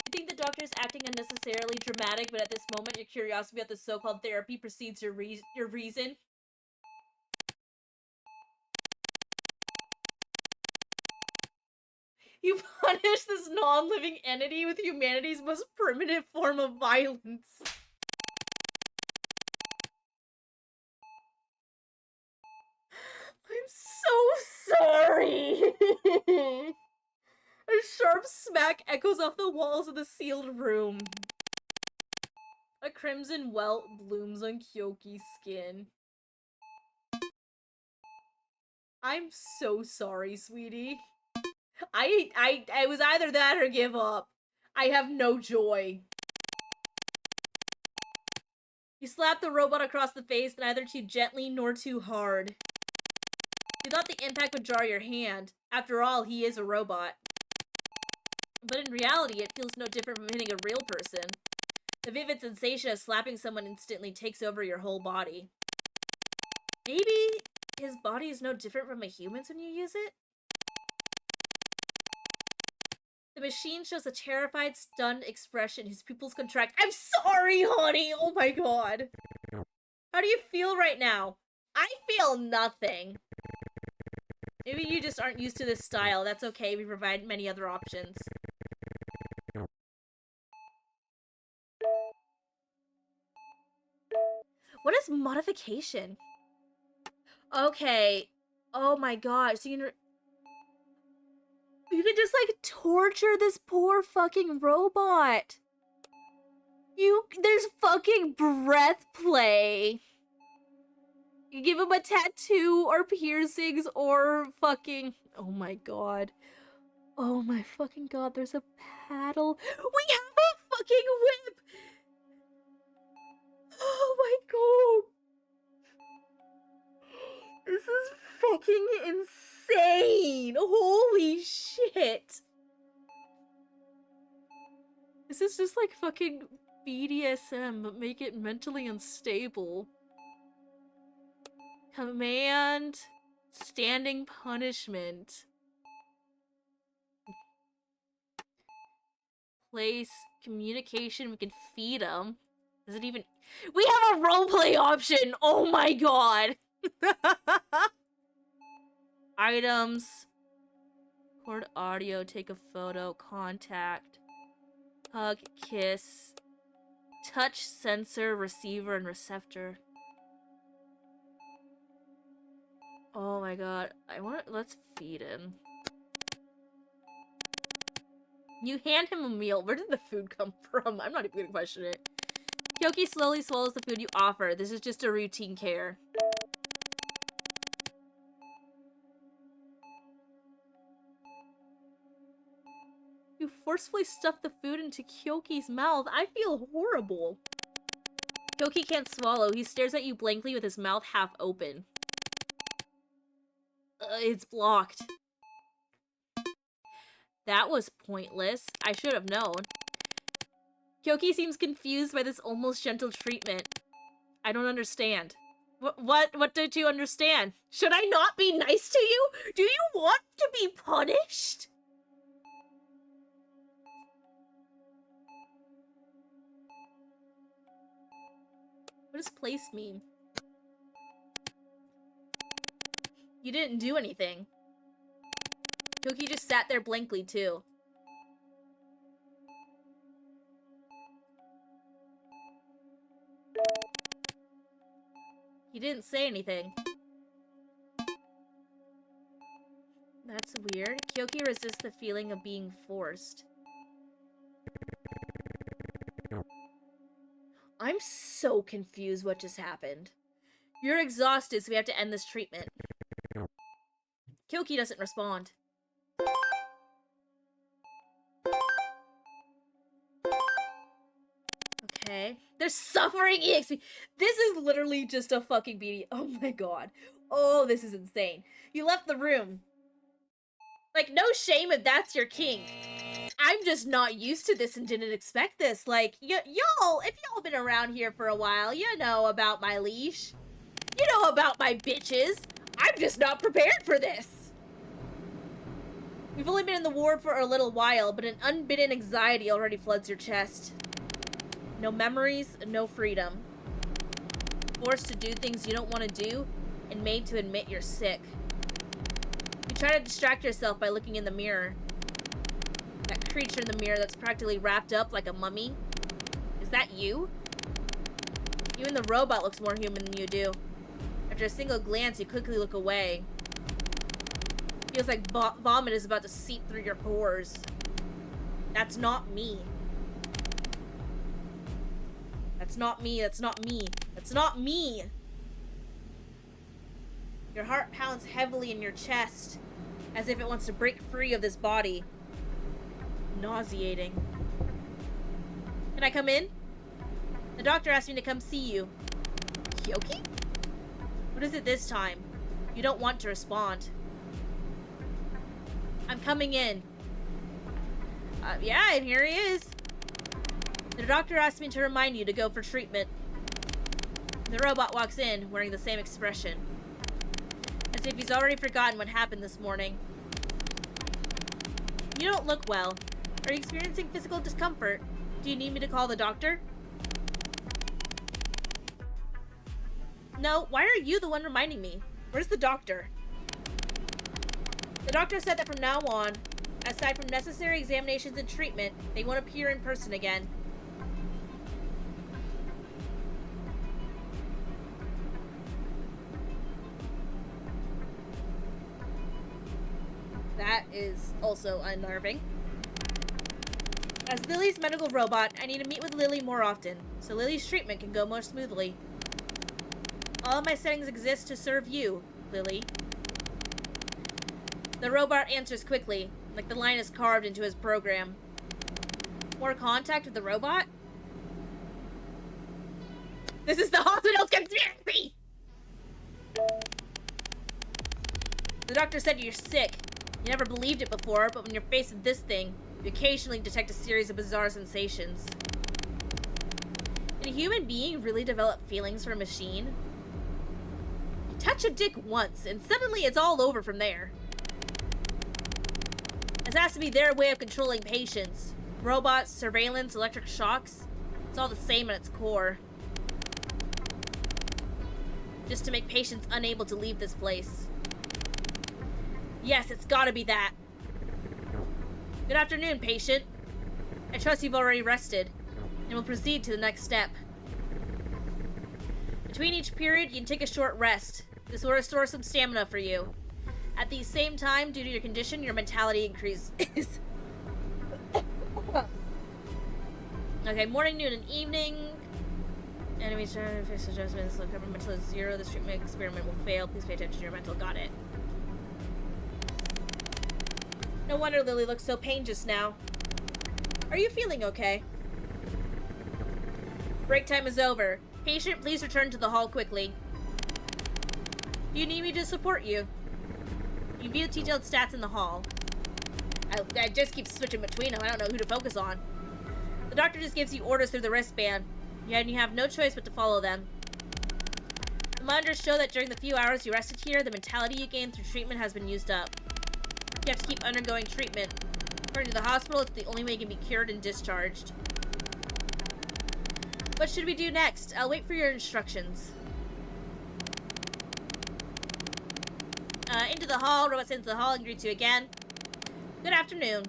You think the doctor is acting unnecessarily dramatic, but at this moment your curiosity about the so-called therapy precedes your reason? You punish this non-living entity with humanity's most primitive form of violence. I'm so sorry. A sharp smack echoes off the walls of the sealed room. A crimson welt blooms on Kyoki's skin. I'm so sorry, sweetie. I was either that or give up. I have no joy. You slap the robot across the face, neither too gently nor too hard. You thought the impact would jar your hand. After all, he is a robot. But in reality, it feels no different from hitting a real person. The vivid sensation of slapping someone instantly takes over your whole body. Maybe his body is no different from a human's when you use it? The machine shows a terrified, stunned expression. His pupils contract. I'm sorry, honey! Oh my god. How do you feel right now? I feel nothing. Maybe you just aren't used to this style. That's okay. We provide many other options. What is modification? Okay. Oh my god. So you can just, like, torture this poor fucking robot. There's fucking breath play. You give him a tattoo or piercings or fucking... Oh my god. Oh my fucking god, there's a paddle. We have a fucking whip! Oh my god. This is fucking insane! Holy shit! This is just like fucking BDSM, but make it mentally unstable. Command, standing punishment. Place, communication, we can feed them. Does it even... We have a roleplay option! Oh my god! Items. Record audio, take a photo, contact. Hug, kiss. Touch, sensor, receiver, and receptor. Oh my god. Let's feed him. You hand him a meal. Where did the food come from? I'm not even gonna question it. Kyoki slowly swallows the food you offer. This is just a routine care. You forcefully stuff the food into Kyoki's mouth. I feel horrible. Kyoki can't swallow. He stares at you blankly with his mouth half open. It's blocked. That was pointless. I should have known. Kyoki seems confused by this almost gentle treatment. I don't understand. What don't you understand? Should I not be nice to you? Do you want to be punished? What does place mean? You didn't do anything. Kyoki just sat there blankly, too. He didn't say anything. That's weird. Kyoki resists the feeling of being forced. I'm so confused what just happened. You're exhausted, so we have to end this treatment. Kyoki doesn't respond. Okay. There's suffering EXP. This is literally just a fucking BD. Oh my god. Oh, this is insane. You left the room. Like, no shame if that's your kink. I'm just not used to this and didn't expect this. Like, y'all, if y'all been around here for a while, you know about my leash. You know about my bitches. I'm just not prepared for this. We've only been in the ward for a little while, but an unbidden anxiety already floods your chest. No memories, no freedom. Forced to do things you don't want to do, and made to admit you're sick. You try to distract yourself by looking in the mirror. That creature in the mirror that's practically wrapped up like a mummy. Is that you? Even the robot looks more human than you do. After a single glance, you quickly look away. Feels like vomit is about to seep through your pores. That's not me. That's not me. That's not me. That's not me. Your heart pounds heavily in your chest, as if it wants to break free of this body. Nauseating. Can I come in? The doctor asked me to come see you. Kyoki? What is it this time? You don't want to respond. I'm coming in. Yeah, and here he is. The doctor asked me to remind you to go for treatment. The robot walks in, wearing the same expression. As if he's already forgotten what happened this morning. You don't look well. Are you experiencing physical discomfort? Do you need me to call the doctor? No, why are you the one reminding me? Where's the doctor? The doctor said that from now on, aside from necessary examinations and treatment, they won't appear in person again. That is also unnerving. As Lily's medical robot, I need to meet with Lily more often, so Lily's treatment can go more smoothly. All of my settings exist to serve you, Lily. The robot answers quickly, like the line is carved into his program. More contact with the robot? This is the hospital's conspiracy! The doctor said you're sick. You never believed it before, but when you're faced with this thing, you occasionally detect a series of bizarre sensations. Can a human being really develop feelings for a machine? You touch a dick once, and suddenly it's all over from there. This has to be their way of controlling patients. Robots, surveillance, electric shocks. It's all the same at its core. Just to make patients unable to leave this place. Yes, it's gotta be that. Good afternoon, patient. I trust you've already rested, and will proceed to the next step. Between each period, you can take a short rest. This will restore some stamina for you. At the same time, due to your condition, your mentality increases. Okay, morning, noon, and evening. Enemy trying to fix adjustments. Look, cover mental is 0. This treatment experiment will fail. Please pay attention to your mental. Got it. No wonder Lily looks so pained just now. Are you feeling okay? Break time is over. Patient, please return to the hall quickly. Do you need me to support you? You view detailed stats in the hall. I just keep switching between them. I don't know who to focus on. The doctor just gives you orders through the wristband. And you have no choice but to follow them. The monitors show that during the few hours you rested here, the mentality you gained through treatment has been used up. You have to keep undergoing treatment. According to the hospital, it's the only way you can be cured and discharged. What should we do next? I'll wait for your instructions. Into the hall. Robot sends the hall and greets you again. Good afternoon.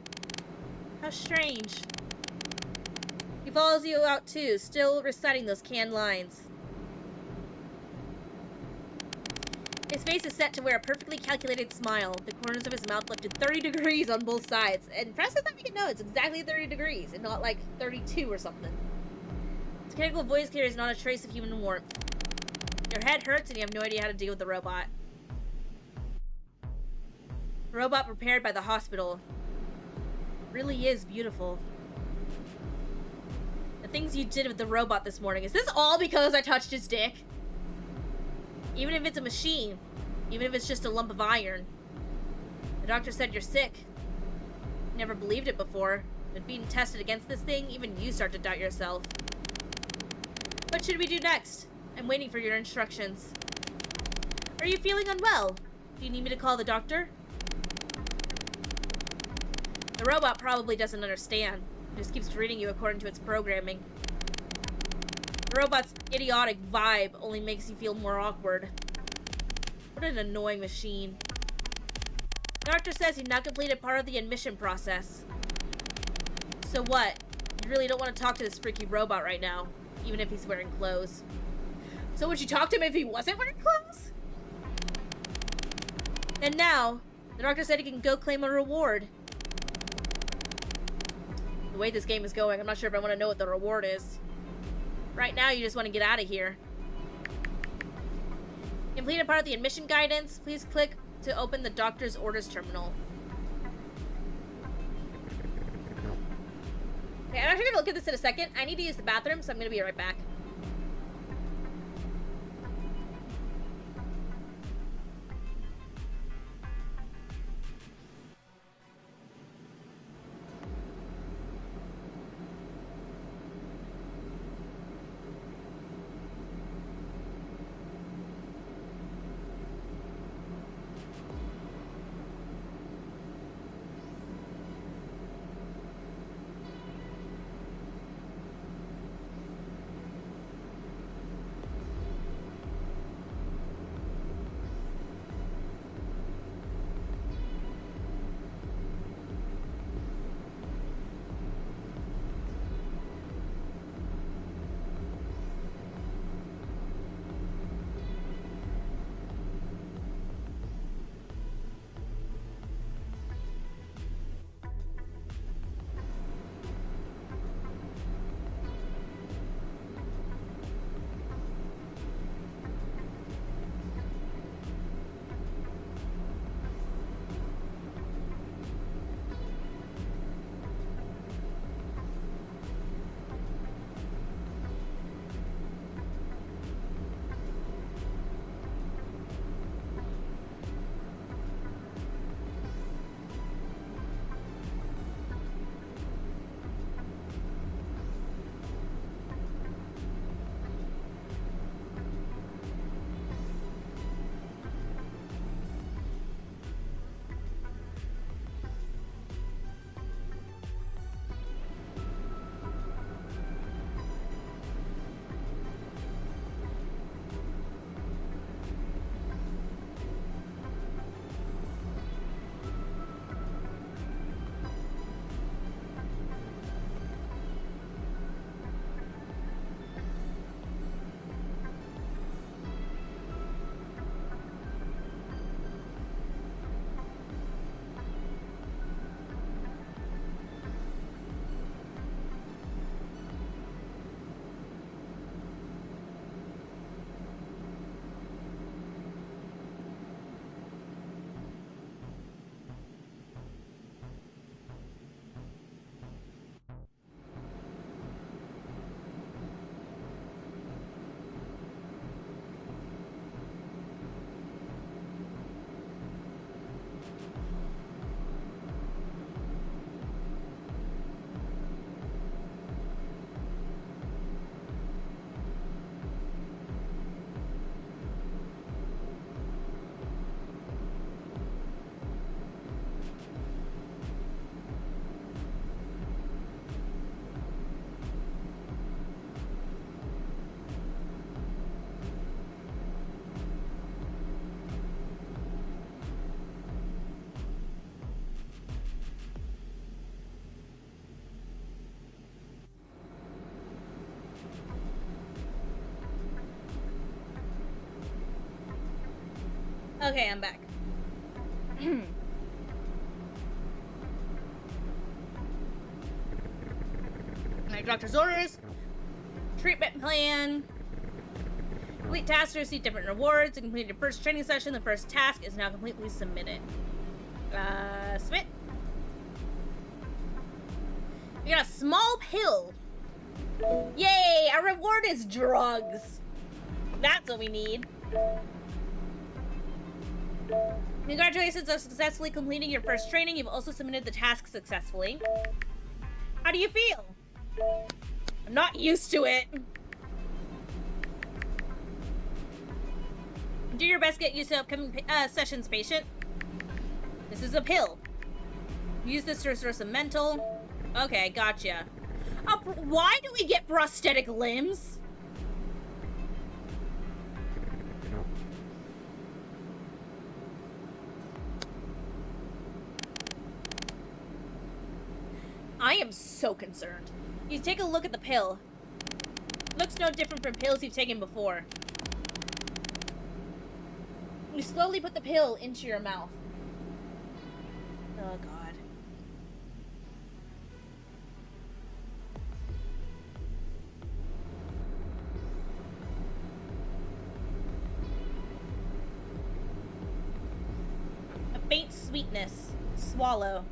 How strange. He follows you out too, still reciting those canned lines. His face is set to wear a perfectly calculated smile. The corners of his mouth lifted 30 degrees on both sides. And press it, let me know it's exactly 30 degrees and not like 32 or something. His mechanical voice carries not a trace of human warmth. Your head hurts and you have no idea how to deal with the robot. The robot prepared by the hospital really is beautiful. The things you did with the robot this morning, is this all because I touched his dick? Even if it's a machine, even if it's just a lump of iron. The doctor said you're sick. Never believed it before, but being tested against this thing, even you start to doubt yourself. What should we do next? I'm waiting for your instructions. Are you feeling unwell? Do you need me to call the doctor? The robot probably doesn't understand. It just keeps reading you according to its programming. The robot's idiotic vibe only makes you feel more awkward. What an annoying machine. The doctor says you've now completed part of the admission process. So what? You really don't want to talk to this freaky robot right now, even if he's wearing clothes. So would you talk to him if he wasn't wearing clothes? And now, the doctor said he can go claim a reward. The way this game is going, I'm not sure if I want to know what the reward is. Right now, you just want to get out of here. Completed part of the admission guidance. Please click to open the doctor's orders terminal. Okay, I'm actually gonna look at this in a second. I need to use the bathroom, so I'm gonna be right back. Okay, I'm back. Alright, doctor's orders. Treatment plan. Complete tasks to receive different rewards. To complete your first training session, the first task is now completely submitted. Submit. You got a small pill. Yay! Our reward is drugs. That's what we need. Congratulations on successfully completing your first training. You've also submitted the task successfully. How do you feel? I'm not used to it. Do your best to get used to upcoming sessions, patient. This is a pill. Use this to restore some mental. Okay, gotcha. Why do we get prosthetic limbs? I am so concerned. You take a look at the pill. Looks no different from pills you've taken before. You slowly put the pill into your mouth. Oh, God. A faint sweetness. Swallow.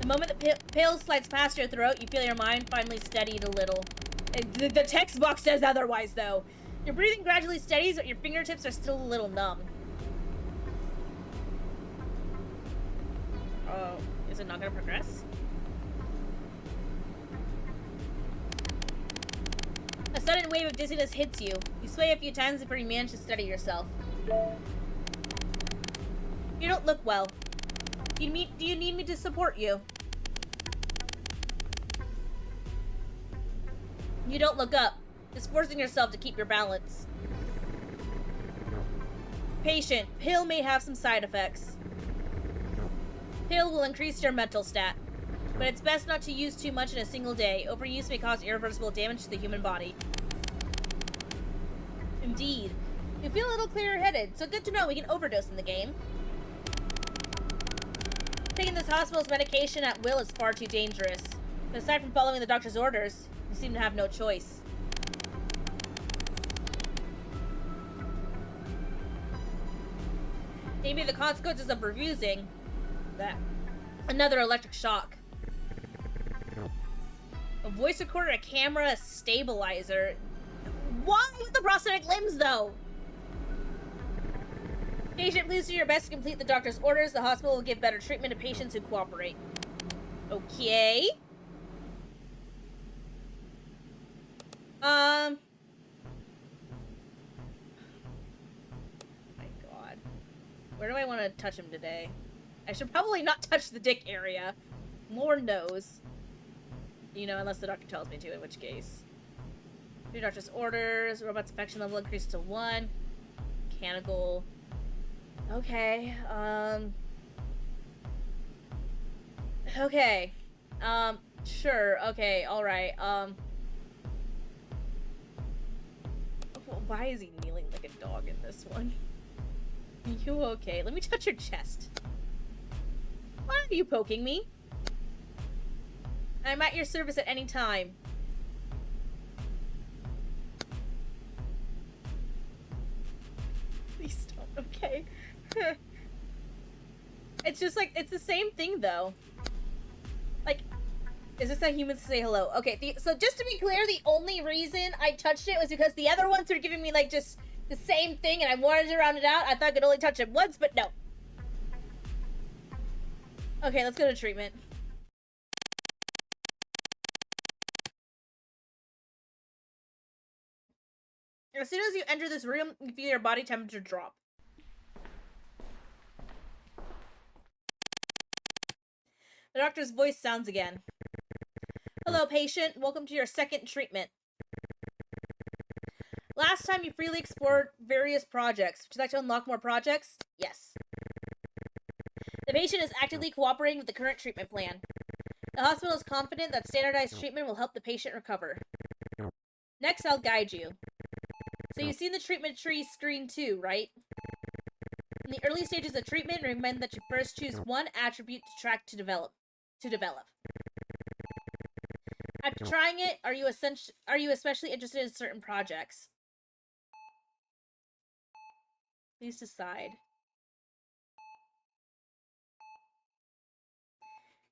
The moment the pill slides past your throat, you feel your mind finally steadied a little. The text box says otherwise, though. Your breathing gradually steadies, but your fingertips are still a little numb. Oh, is it not gonna progress? A sudden wave of dizziness hits you. You sway a few times before you manage to steady yourself. You don't look well. Do you need me to support you? You don't look up. Just forcing yourself to keep your balance. Patient, pill may have some side effects. Pill will increase your mental stat, but it's best not to use too much in a single day. Overuse may cause irreversible damage to the human body. Indeed. You feel a little clearer-headed, so good to know we can overdose in the game. Taking this hospital's medication at will is far too dangerous. But aside from following the doctor's orders, you seem to have no choice. Maybe the consequences of refusing that. Another electric shock. A voice recorder, a camera, a stabilizer. Why with the prosthetic limbs, though? Patient, please do your best to complete the doctor's orders. The hospital will give better treatment to patients who cooperate. Okay. My God. Where do I want to touch him today? I should probably not touch the dick area. Lord knows. You know, unless the doctor tells me to, in which case. Do doctor's orders. Robot's infection level increased to 1. Mechanical. Okay, okay. Sure, okay, alright, why is he kneeling like a dog in this one? Are you okay? Let me touch your chest. Why are you poking me? I'm at your service at any time. Please don't, okay? It's just like, it's the same thing though. Like, is this how humans say hello? Okay, so just to be clear, the only reason I touched it was because the other ones were giving me like just the same thing and I wanted to round it out. I thought I could only touch it once, but no. Okay, let's go to treatment. As soon as you enter this room, you feel your body temperature drop. The doctor's voice sounds again. Hello, patient. Welcome to your second treatment. Last time you freely explored various projects. Would you like to unlock more projects? Yes. The patient is actively cooperating with the current treatment plan. The hospital is confident that standardized treatment will help the patient recover. Next, I'll guide you. So you've seen the treatment tree screen too, right? In the early stages of treatment, recommend that you first choose one attribute to track to develop. After trying it, are you especially interested in certain projects? Please decide.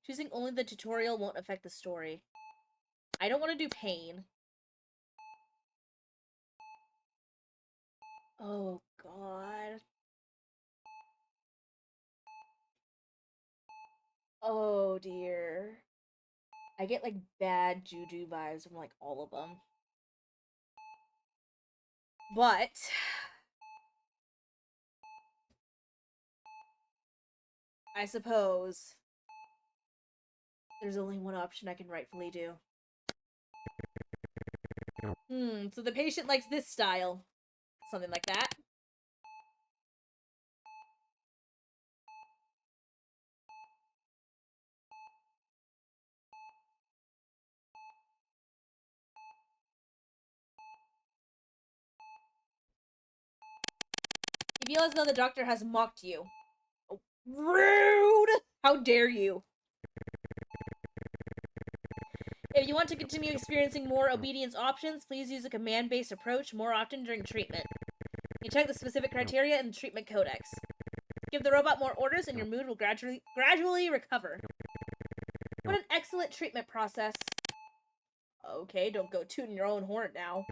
Choosing only the tutorial won't affect the story. I don't want to do pain. Oh, God. Oh, dear. I get, like, bad juju vibes from, like, all of them. But... I suppose... there's only one option I can rightfully do. So the patient likes this style. Something like that. You feel as though the doctor has mocked you. Oh, rude! How dare you? If you want to continue experiencing more obedience options, please use a command-based approach more often during treatment. You check the specific criteria in the treatment codex. Give the robot more orders and your mood will gradually recover. What an excellent treatment process. Okay, don't go tooting your own horn now.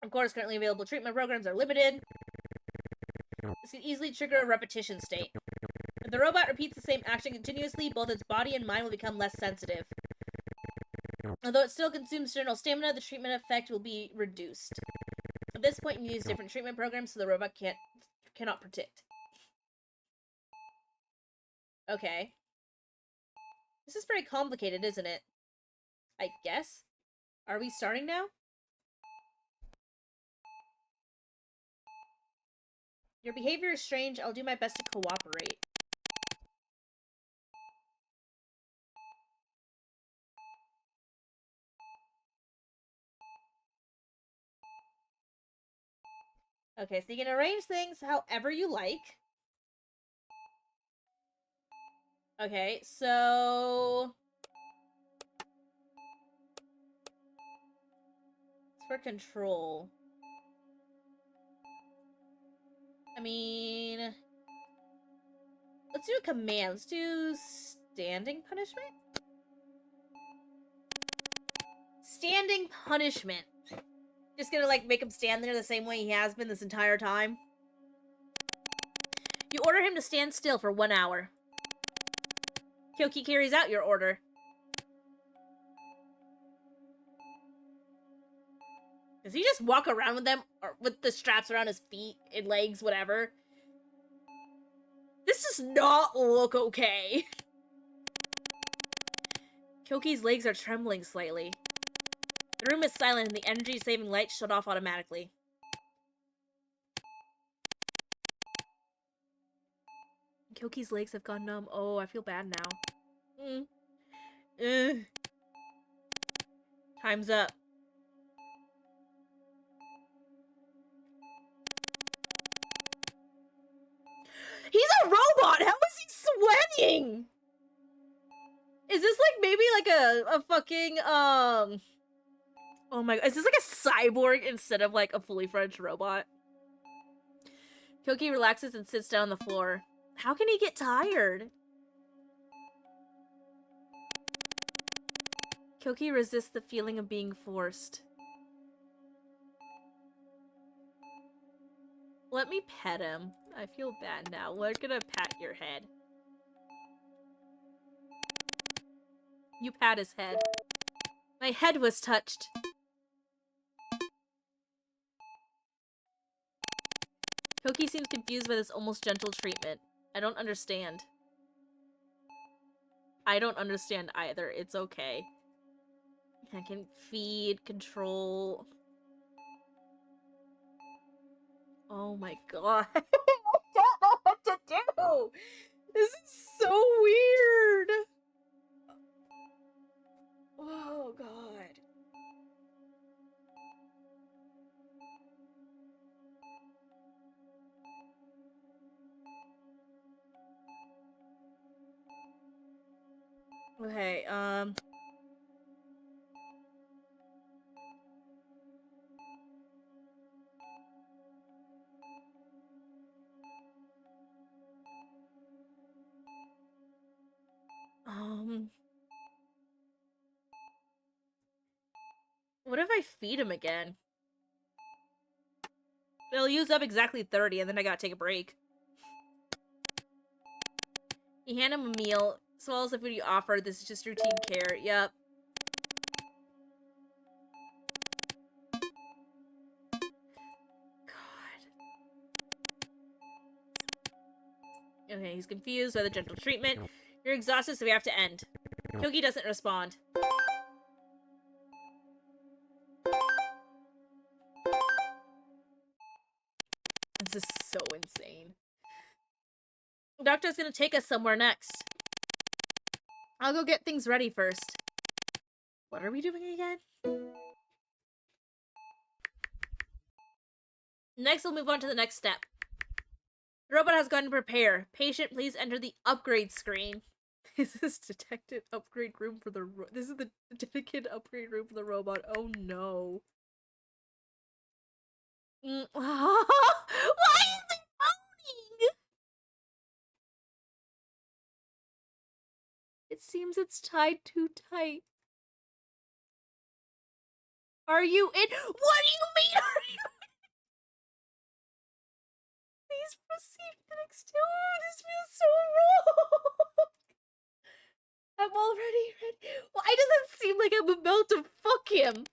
Of course, currently available treatment programs are limited. This can easily trigger a repetition state. If the robot repeats the same action continuously, both its body and mind will become less sensitive. Although it still consumes general stamina, the treatment effect will be reduced. At this point, you use different treatment programs so the robot cannot predict. Okay. This is very complicated, isn't it? I guess? Are we starting now? Your behavior is strange. I'll do my best to cooperate. Okay, so you can arrange things however you like. Okay, so... it's for control. I mean... let's do a command. Let's do standing punishment? Standing punishment. Just gonna, like, make him stand there the same way he has been this entire time. You order him to stand still for 1 hour. Kyoki carries out your order. Does he just walk around with them, or with the straps around his feet and legs, whatever? This does not look okay. Kyoki's legs are trembling slightly. The room is silent and the energy-saving lights shut off automatically. Kyoki's legs have gone numb. Oh, I feel bad now. Time's up. He's a robot! How is he sweating? Is this like maybe like a fucking oh my god, is this like a cyborg instead of like a fully fledged robot? Kyoki relaxes and sits down on the floor. How can he get tired? Kyoki resists the feeling of being forced. Let me pet him. I feel bad now. We're gonna pat your head. You pat his head. My head was touched. Kyoki seems confused by this almost gentle treatment. I don't understand. I don't understand either. It's okay. I can feed, control. Oh my god. I don't know what to do! This is so weird! Oh god. Okay, what if I feed him again? They'll use up exactly 30, and then I gotta take a break. You hand him a meal. Swallows the food you offered. This is just routine care. Yep. God. Okay, he's confused by the gentle treatment. You're exhausted, so we have to end. Kyoki doesn't respond. This is so insane. The doctor's gonna take us somewhere next. I'll go get things ready first. What are we doing again? Next, we'll move on to the next step. The robot has gone to prepare. Patient, please enter the upgrade screen. This is detected upgrade room for the. This is the dedicated upgrade room for the robot. Oh no. Why is it moaning? It seems it's tied too tight. Are you in? What do you mean? Are you? Please proceed to the next step. Oh, this feels so wrong. I'm already ready. Why does it seem like I'm about to fuck him?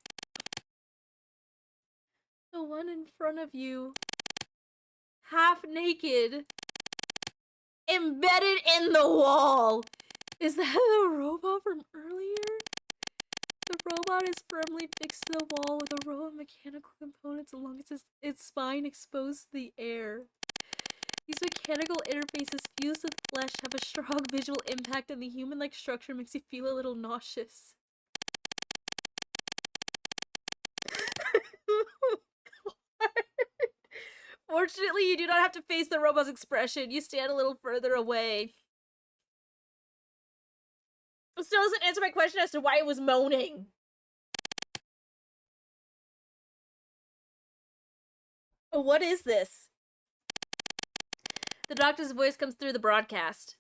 The one in front of you, half naked, embedded in the wall. Is that the robot from earlier? The robot is firmly fixed to the wall with a row of mechanical components along its spine exposed to the air. These mechanical interfaces fused with flesh have a strong visual impact, and the human-like structure makes you feel a little nauseous. Fortunately, you do not have to face the robot's expression. You stand a little further away. It still doesn't answer my question as to why it was moaning. What is this? The doctor's voice comes through the broadcast.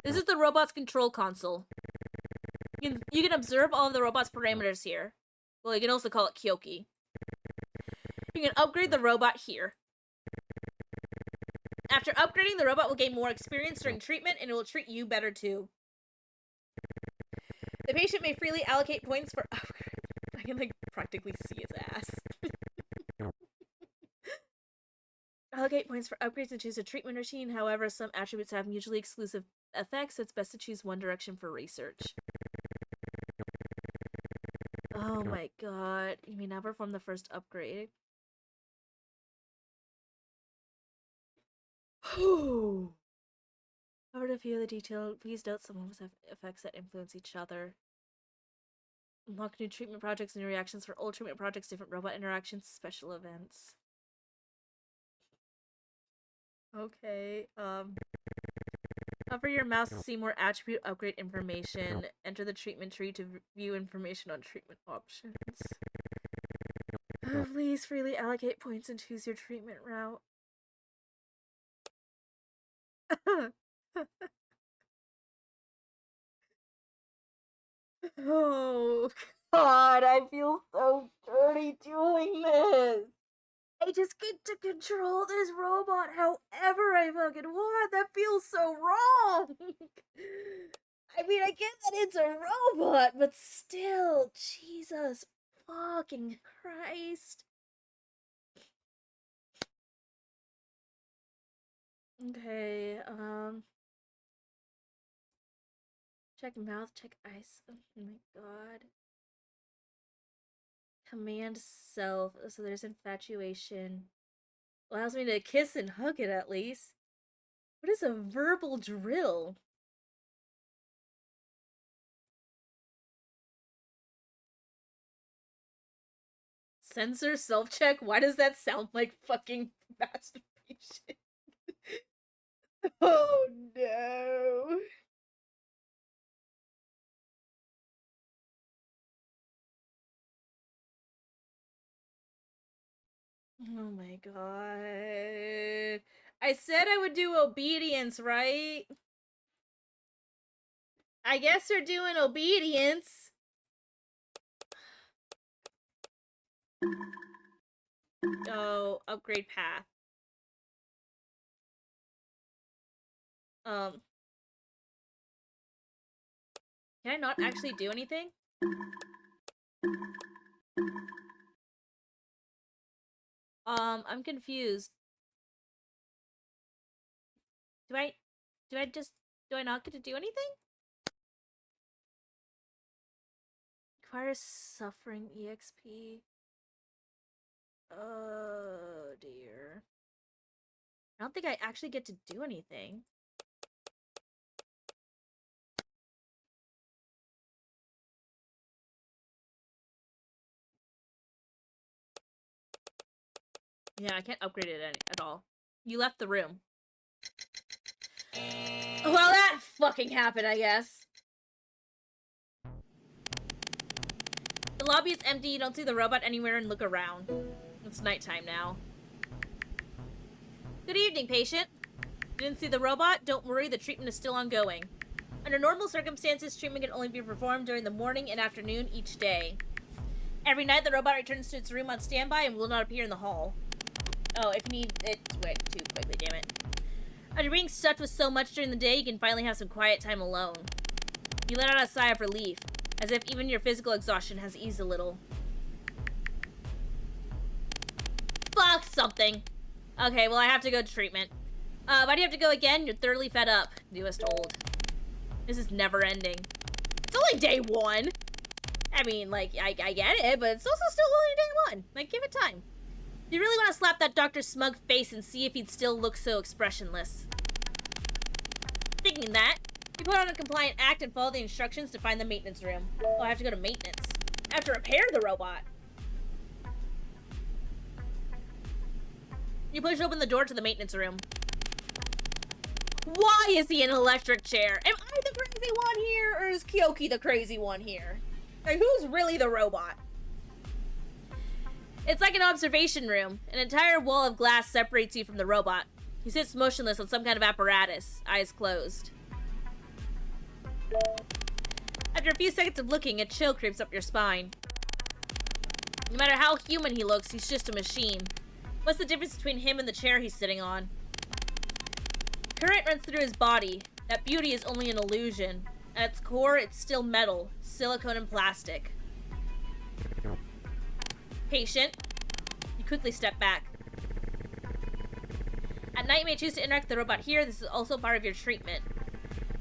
This is the robot's control console. You can observe all of the robot's parameters here. Well, you can also call it Kyoki. You can upgrade the robot here. After upgrading, the robot will gain more experience during treatment, and it will treat you better too. The patient may freely allocate points for upgrades. I can, like, practically see his ass. Allocate points for upgrades and choose a treatment routine. However, some attributes have mutually exclusive effects, so it's best to choose one direction for research. Oh my god. You may now perform the first upgrade. However, to view the detail, please note some homes have effects that influence each other. Unlock new treatment projects and new reactions for old treatment projects, different robot interactions, special events. Okay, hover your mouse to see more attribute upgrade information. Enter the treatment tree to view information on treatment options. Please freely allocate points and choose your treatment route. Oh, God, I feel so dirty doing this. I just get to control this robot however I fucking want. That feels so wrong. I mean, I get that it's a robot, but still, Jesus fucking Christ. Okay, check mouth, check eyes. Oh my god. Command self. So there's infatuation. Allows me to kiss and hug it at least. What is a verbal drill? Censor self-check? Why does that sound like fucking masturbation? Oh no. Oh my god. I said I would do obedience, right? I guess they're doing obedience. Oh, upgrade path. Um, can I not actually do anything? I'm confused. Do I do I not get to do anything? Requires suffering EXP. Oh dear. I don't think I actually get to do anything. Yeah, I can't upgrade it at all. You left the room. Well, that fucking happened, I guess. The lobby is empty. You don't see the robot anywhere and look around. It's nighttime now. Good evening, patient. Didn't see the robot? Don't worry, the treatment is still ongoing. Under normal circumstances, treatment can only be performed during the morning and afternoon each day. Every night, the robot returns to its room on standby and will not appear in the hall. Oh, if you need it went too quickly, damn it. After being stuffed with so much during the day, you can finally have some quiet time alone. You let out a sigh of relief, as if even your physical exhaustion has eased a little. Fuck something! Okay, well I have to go to treatment. Why do you have to go again? You're thoroughly fed up, newest old. This is never ending. It's only day one! I mean, like, I get it, but it's also still only day one. Like, give it time. You really want to slap that doctor's smug face and see if he'd still look so expressionless. Thinking that, you put on a compliant act and follow the instructions to find the maintenance room. Oh, I have to go to maintenance. I have to repair the robot. You push open the door to the maintenance room. Why is he in an electric chair? Am I the crazy one here, or is Kyoki the crazy one here? Like, who's really the robot? It's like an observation room. An entire wall of glass separates you from the robot. He sits motionless on some kind of apparatus, eyes closed. After a few seconds of looking, a chill creeps up your spine. No matter how human he looks, he's just a machine. What's the difference between him and the chair he's sitting on? Current runs through his body. That beauty is only an illusion. At its core, it's still metal, silicone and plastic. Patient. You quickly step back. At night, you may choose to interact with the robot here. This is also part of your treatment.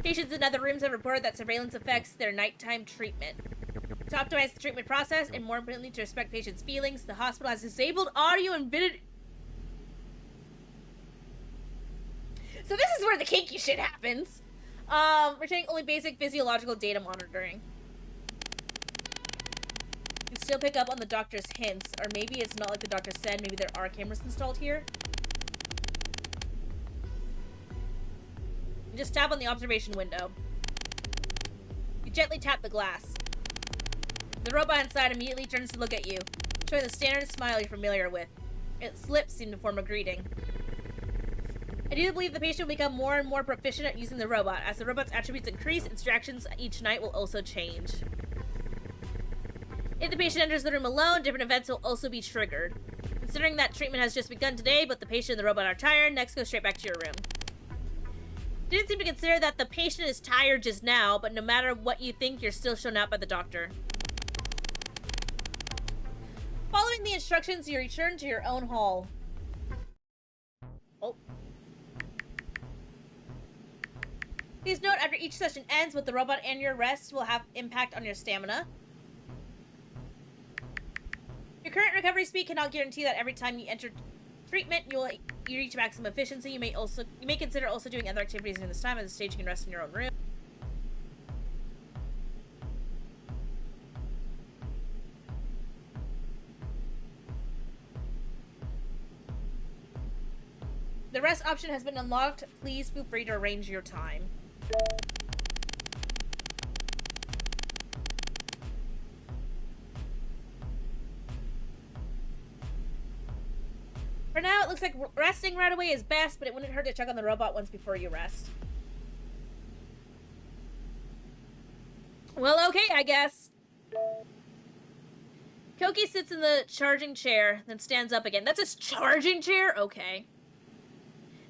Patients in other rooms have reported that surveillance affects their nighttime treatment. To optimize the treatment process, and more importantly, to respect patients' feelings, the hospital has disabled audio and video. So this is where the kinky shit happens. Retaining only basic physiological data monitoring. You can still pick up on the doctor's hints, or maybe it's not like the doctor said, maybe there are cameras installed here. You just tap on the observation window. You gently tap the glass. The robot inside immediately turns to look at you, showing the standard smile you're familiar with. Its lips seem to form a greeting. I do believe the patient will become more and more proficient at using the robot. As the robot's attributes increase, instructions each night will also change. If the patient enters the room alone, different events will also be triggered. Considering that treatment has just begun today, but the patient and the robot are tired, next go straight back to your room. Didn't seem to consider that the patient is tired just now, but no matter what you think, you're still shown out by the doctor. Following the instructions, you return to your own hall. Oh. Please note, after each session ends, both the robot and your rest will have impact on your stamina. Your current recovery speed cannot guarantee that every time you enter treatment, you reach maximum efficiency. You may consider also doing other activities during this time. At this stage, you can rest in your own room. The rest option has been unlocked. Please feel free to arrange your time. For now, it looks like resting right away is best, but it wouldn't hurt to check on the robot once before you rest. Well, okay, I guess. Koki sits in the charging chair, then stands up again. That's his charging chair? Okay.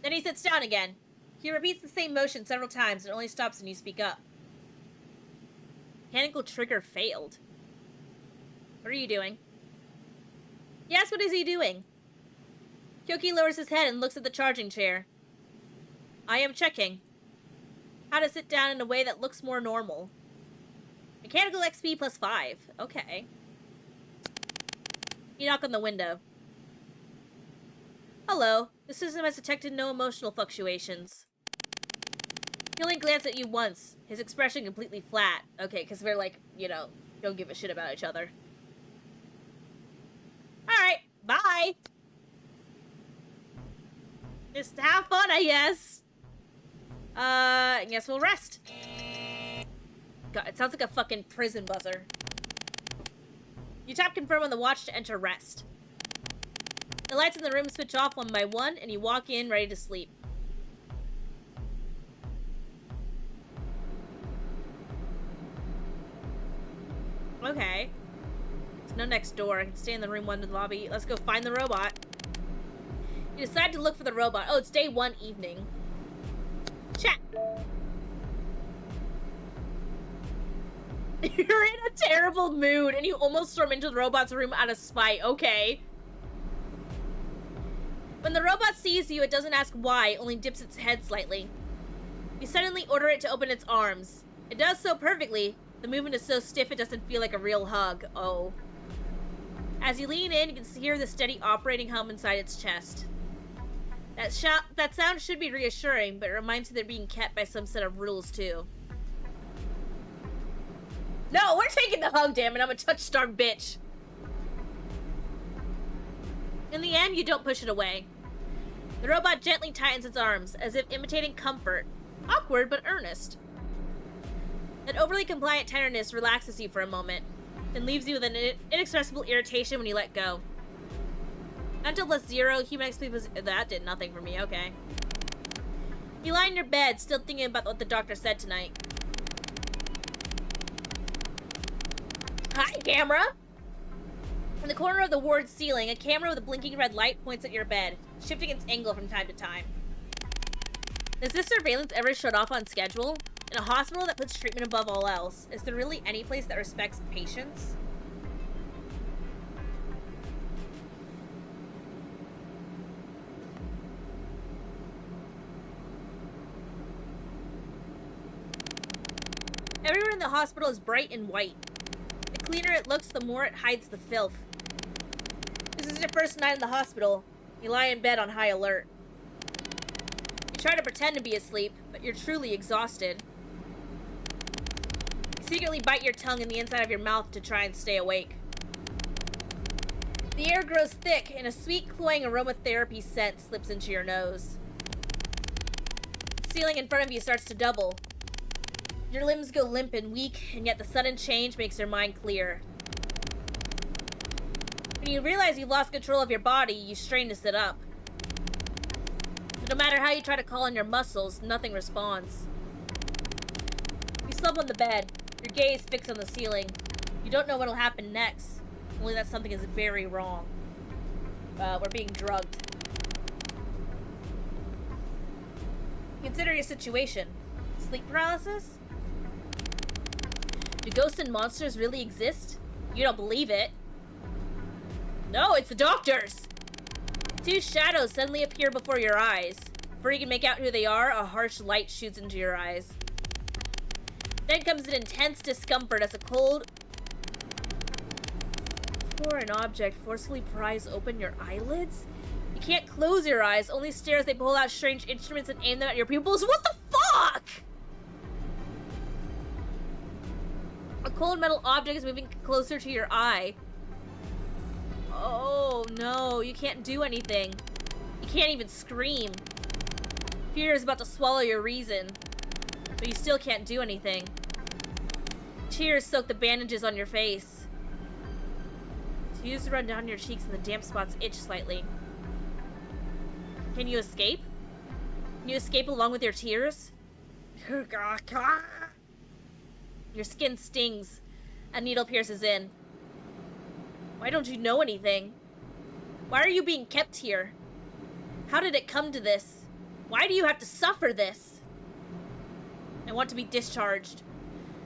Then he sits down again. He repeats the same motion several times and only stops when you speak up. Mechanical trigger failed. What are you doing? Yes, what is he doing? Kyoki lowers his head and looks at the charging chair. I am checking how to sit down in a way that looks more normal. Mechanical XP plus 5. Okay. You knock on the window. Hello. The system has detected no emotional fluctuations. He only glanced at you once, his expression completely flat. Okay, because we're like, you know, don't give a shit about each other. Alright, bye! Just have fun, I guess. I guess we'll rest. God, it sounds like a fucking prison buzzer. You tap confirm on the watch to enter rest. The lights in the room switch off one by one, and you walk in ready to sleep. Okay. There's no next door. I can stay in the room one in the lobby. Let's go find the robot. You decide to look for the robot. Oh, it's day 1 evening. Chat. You're in a terrible mood, and you almost storm into the robot's room out of spite. Okay. When the robot sees you, it doesn't ask why, only dips its head slightly. You suddenly order it to open its arms. It does so perfectly. The movement is so stiff it doesn't feel like a real hug. Oh. As you lean in, you can hear the steady operating hum inside its chest. That sound should be reassuring, but it reminds you they're being kept by some set of rules, too. No, we're taking the hug, damn it. I'm a touch-starved bitch. In the end, you don't push it away. The robot gently tightens its arms, as if imitating comfort. Awkward, but earnest. That overly compliant tenderness relaxes you for a moment, then leaves you with an inexpressible irritation when you let go. Until +0, human XP was... That did nothing for me, okay. You lie in your bed, still thinking about what the doctor said tonight. Hi, camera! In the corner of the ward's ceiling, a camera with a blinking red light points at your bed, shifting its angle from time to time. Does this surveillance ever shut off on schedule? In a hospital that puts treatment above all else, is there really any place that respects patients? Everywhere in the hospital is bright and white. The cleaner it looks, the more it hides the filth. This is your first night in the hospital. You lie in bed on high alert. You try to pretend to be asleep, but you're truly exhausted. You secretly bite your tongue in the inside of your mouth to try and stay awake. The air grows thick, and a sweet, cloying aromatherapy scent slips into your nose. The ceiling in front of you starts to double. Your limbs go limp and weak, and yet the sudden change makes your mind clear. When you realize you've lost control of your body, you strain to sit up. But no matter how you try to call on your muscles, nothing responds. You slump on the bed, your gaze fixed on the ceiling. You don't know what'll happen next, only that something is very wrong. We're being drugged. Consider your situation. Sleep paralysis? Do ghosts and monsters really exist? You don't believe it. No, it's the doctors! 2 shadows suddenly appear before your eyes. Before you can make out who they are, a harsh light shoots into your eyes. Then comes an intense discomfort as a cold, foreign object forcefully pries open your eyelids. You can't close your eyes, only stare as they pull out strange instruments and aim them at your pupils. What the fuck?! A cold metal object is moving closer to your eye. Oh no, you can't do anything. You can't even scream. Fear is about to swallow your reason, but you still can't do anything. Tears soak the bandages on your face. Tears run down your cheeks and the damp spots itch slightly. Can you escape? Can you escape along with your tears? Your skin stings. A needle pierces in. Why don't you know anything? Why are you being kept here? How did it come to this? Why do you have to suffer this? I want to be discharged.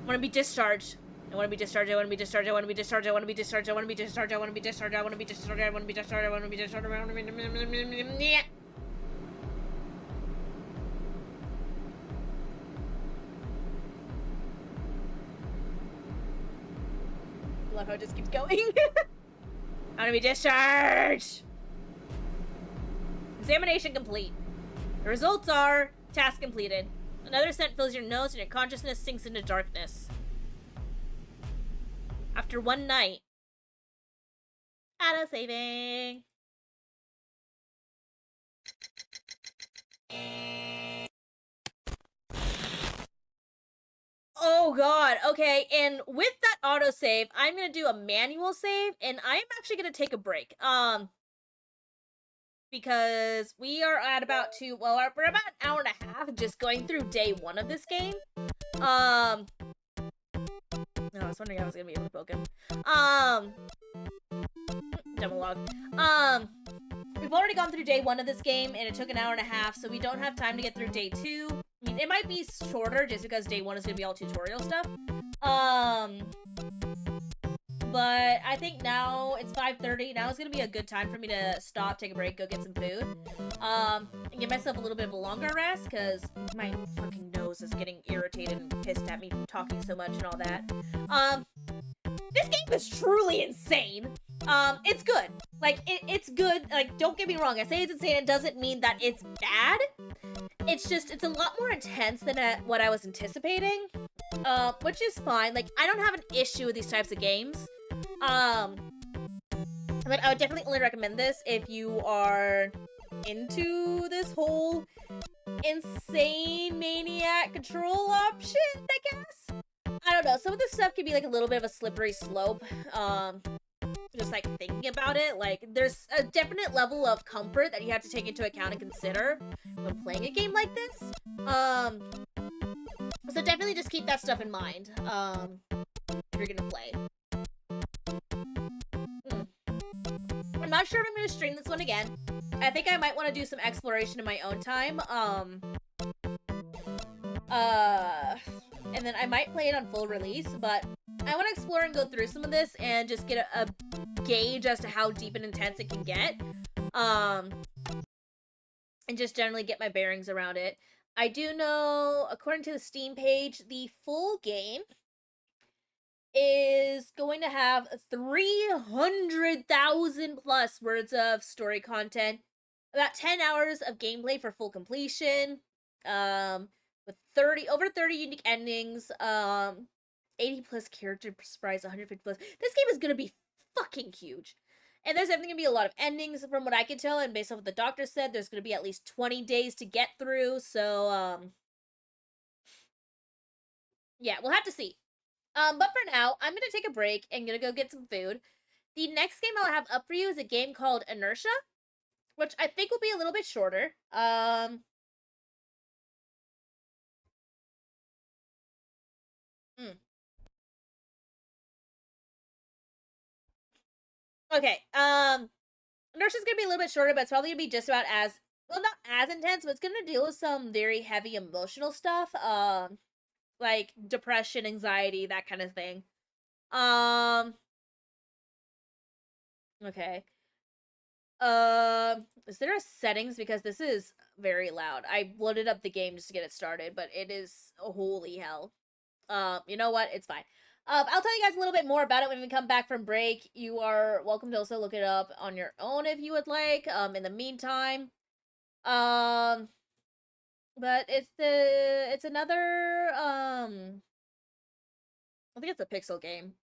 I want to be discharged. I want to be discharged. I want to be discharged. I want to be discharged. I want to be discharged. I want to be discharged. I want to be discharged. I want to be discharged. I want to be discharged. I want to be discharged. I want to be discharged. Love how it just keeps going. I want to be discharged. Examination complete. The results are task completed. Another scent fills your nose and your consciousness sinks into darkness. After one night. Auto-saving. Oh god. Okay, and with that autosave, I'm gonna do a manual save, and I'm actually gonna take a break. Because we are at about we're about an hour and a half just going through day one of this game. Um, no, I was wondering how I was gonna be able to poke him. Um, demo log. Um, we've already gone through day one of this game, and it took an hour and a half, so we don't have time to get through day two. I mean, it might be shorter just because day one is gonna be all tutorial stuff. Um, but I think now it's 5:30. Now is gonna be a good time for me to stop, take a break, go get some food, and give myself a little bit of a longer rest because my fucking nose is getting irritated and pissed at me from talking so much and all that. Um, this game is truly insane. It's good. Like it's good. Like don't get me wrong. I say it's insane. It doesn't mean that it's bad. It's just it's a lot more intense than what I was anticipating. Which is fine. Like I don't have an issue with these types of games. Um, but I would definitely only recommend this if you are into this whole insane maniac control option, I guess. I don't know. Some of this stuff can be like a little bit of a slippery slope. Just like thinking about it, like there's a definite level of comfort that you have to take into account and consider when playing a game like this. So definitely just keep that stuff in mind. If you're gonna play. I'm not sure if I'm gonna stream this one again. I think I might want to do some exploration in my own time. And then I might play it on full release, but I want to explore and go through some of this and just get a gauge as to how deep and intense it can get. And just generally get my bearings around it. I do know, according to the Steam page, the full game is going to have 300,000 plus words of story content, about 10 hours of gameplay for full completion, with over 30 unique endings, 80 plus character sprites, 150 plus. This game is gonna be fucking huge. And there's definitely gonna be a lot of endings from what I can tell, and based on what the doctor said, there's gonna be at least 20 days to get through, so, yeah, we'll have to see. But for now, I'm gonna take a break and gonna go get some food. The next game I'll have up for you is a game called Inertia, which I think will be a little bit shorter. Hmm. Okay, Inertia's gonna be a little bit shorter, but it's probably gonna be just about as, well, not as intense, but it's gonna deal with some very heavy emotional stuff, like depression, anxiety, that kind of thing. Um, okay. Is there a settings? Because this is very loud. I loaded up the game just to get it started, but it is holy hell. You know what? It's fine. I'll tell you guys a little bit more about it when we come back from break. You are welcome to also look it up on your own if you would like. In the meantime, um, but it's another I think it's a pixel game.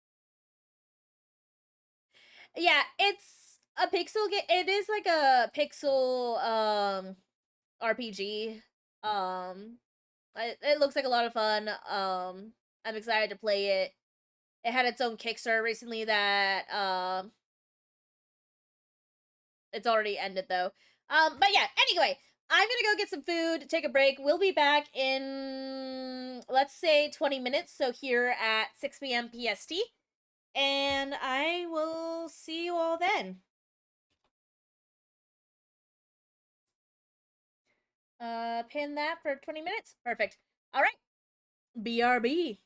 Yeah, it's a pixel game. It is like a pixel RPG. It looks like a lot of fun. I'm excited to play it. It had its own Kickstarter recently that it's already ended though. But yeah, anyway, I'm gonna go get some food, take a break. We'll be back in, let's say, 20 minutes. So here at 6 p.m. PST. And I will see you all then. Pin that for 20 minutes. Perfect. All right. BRB.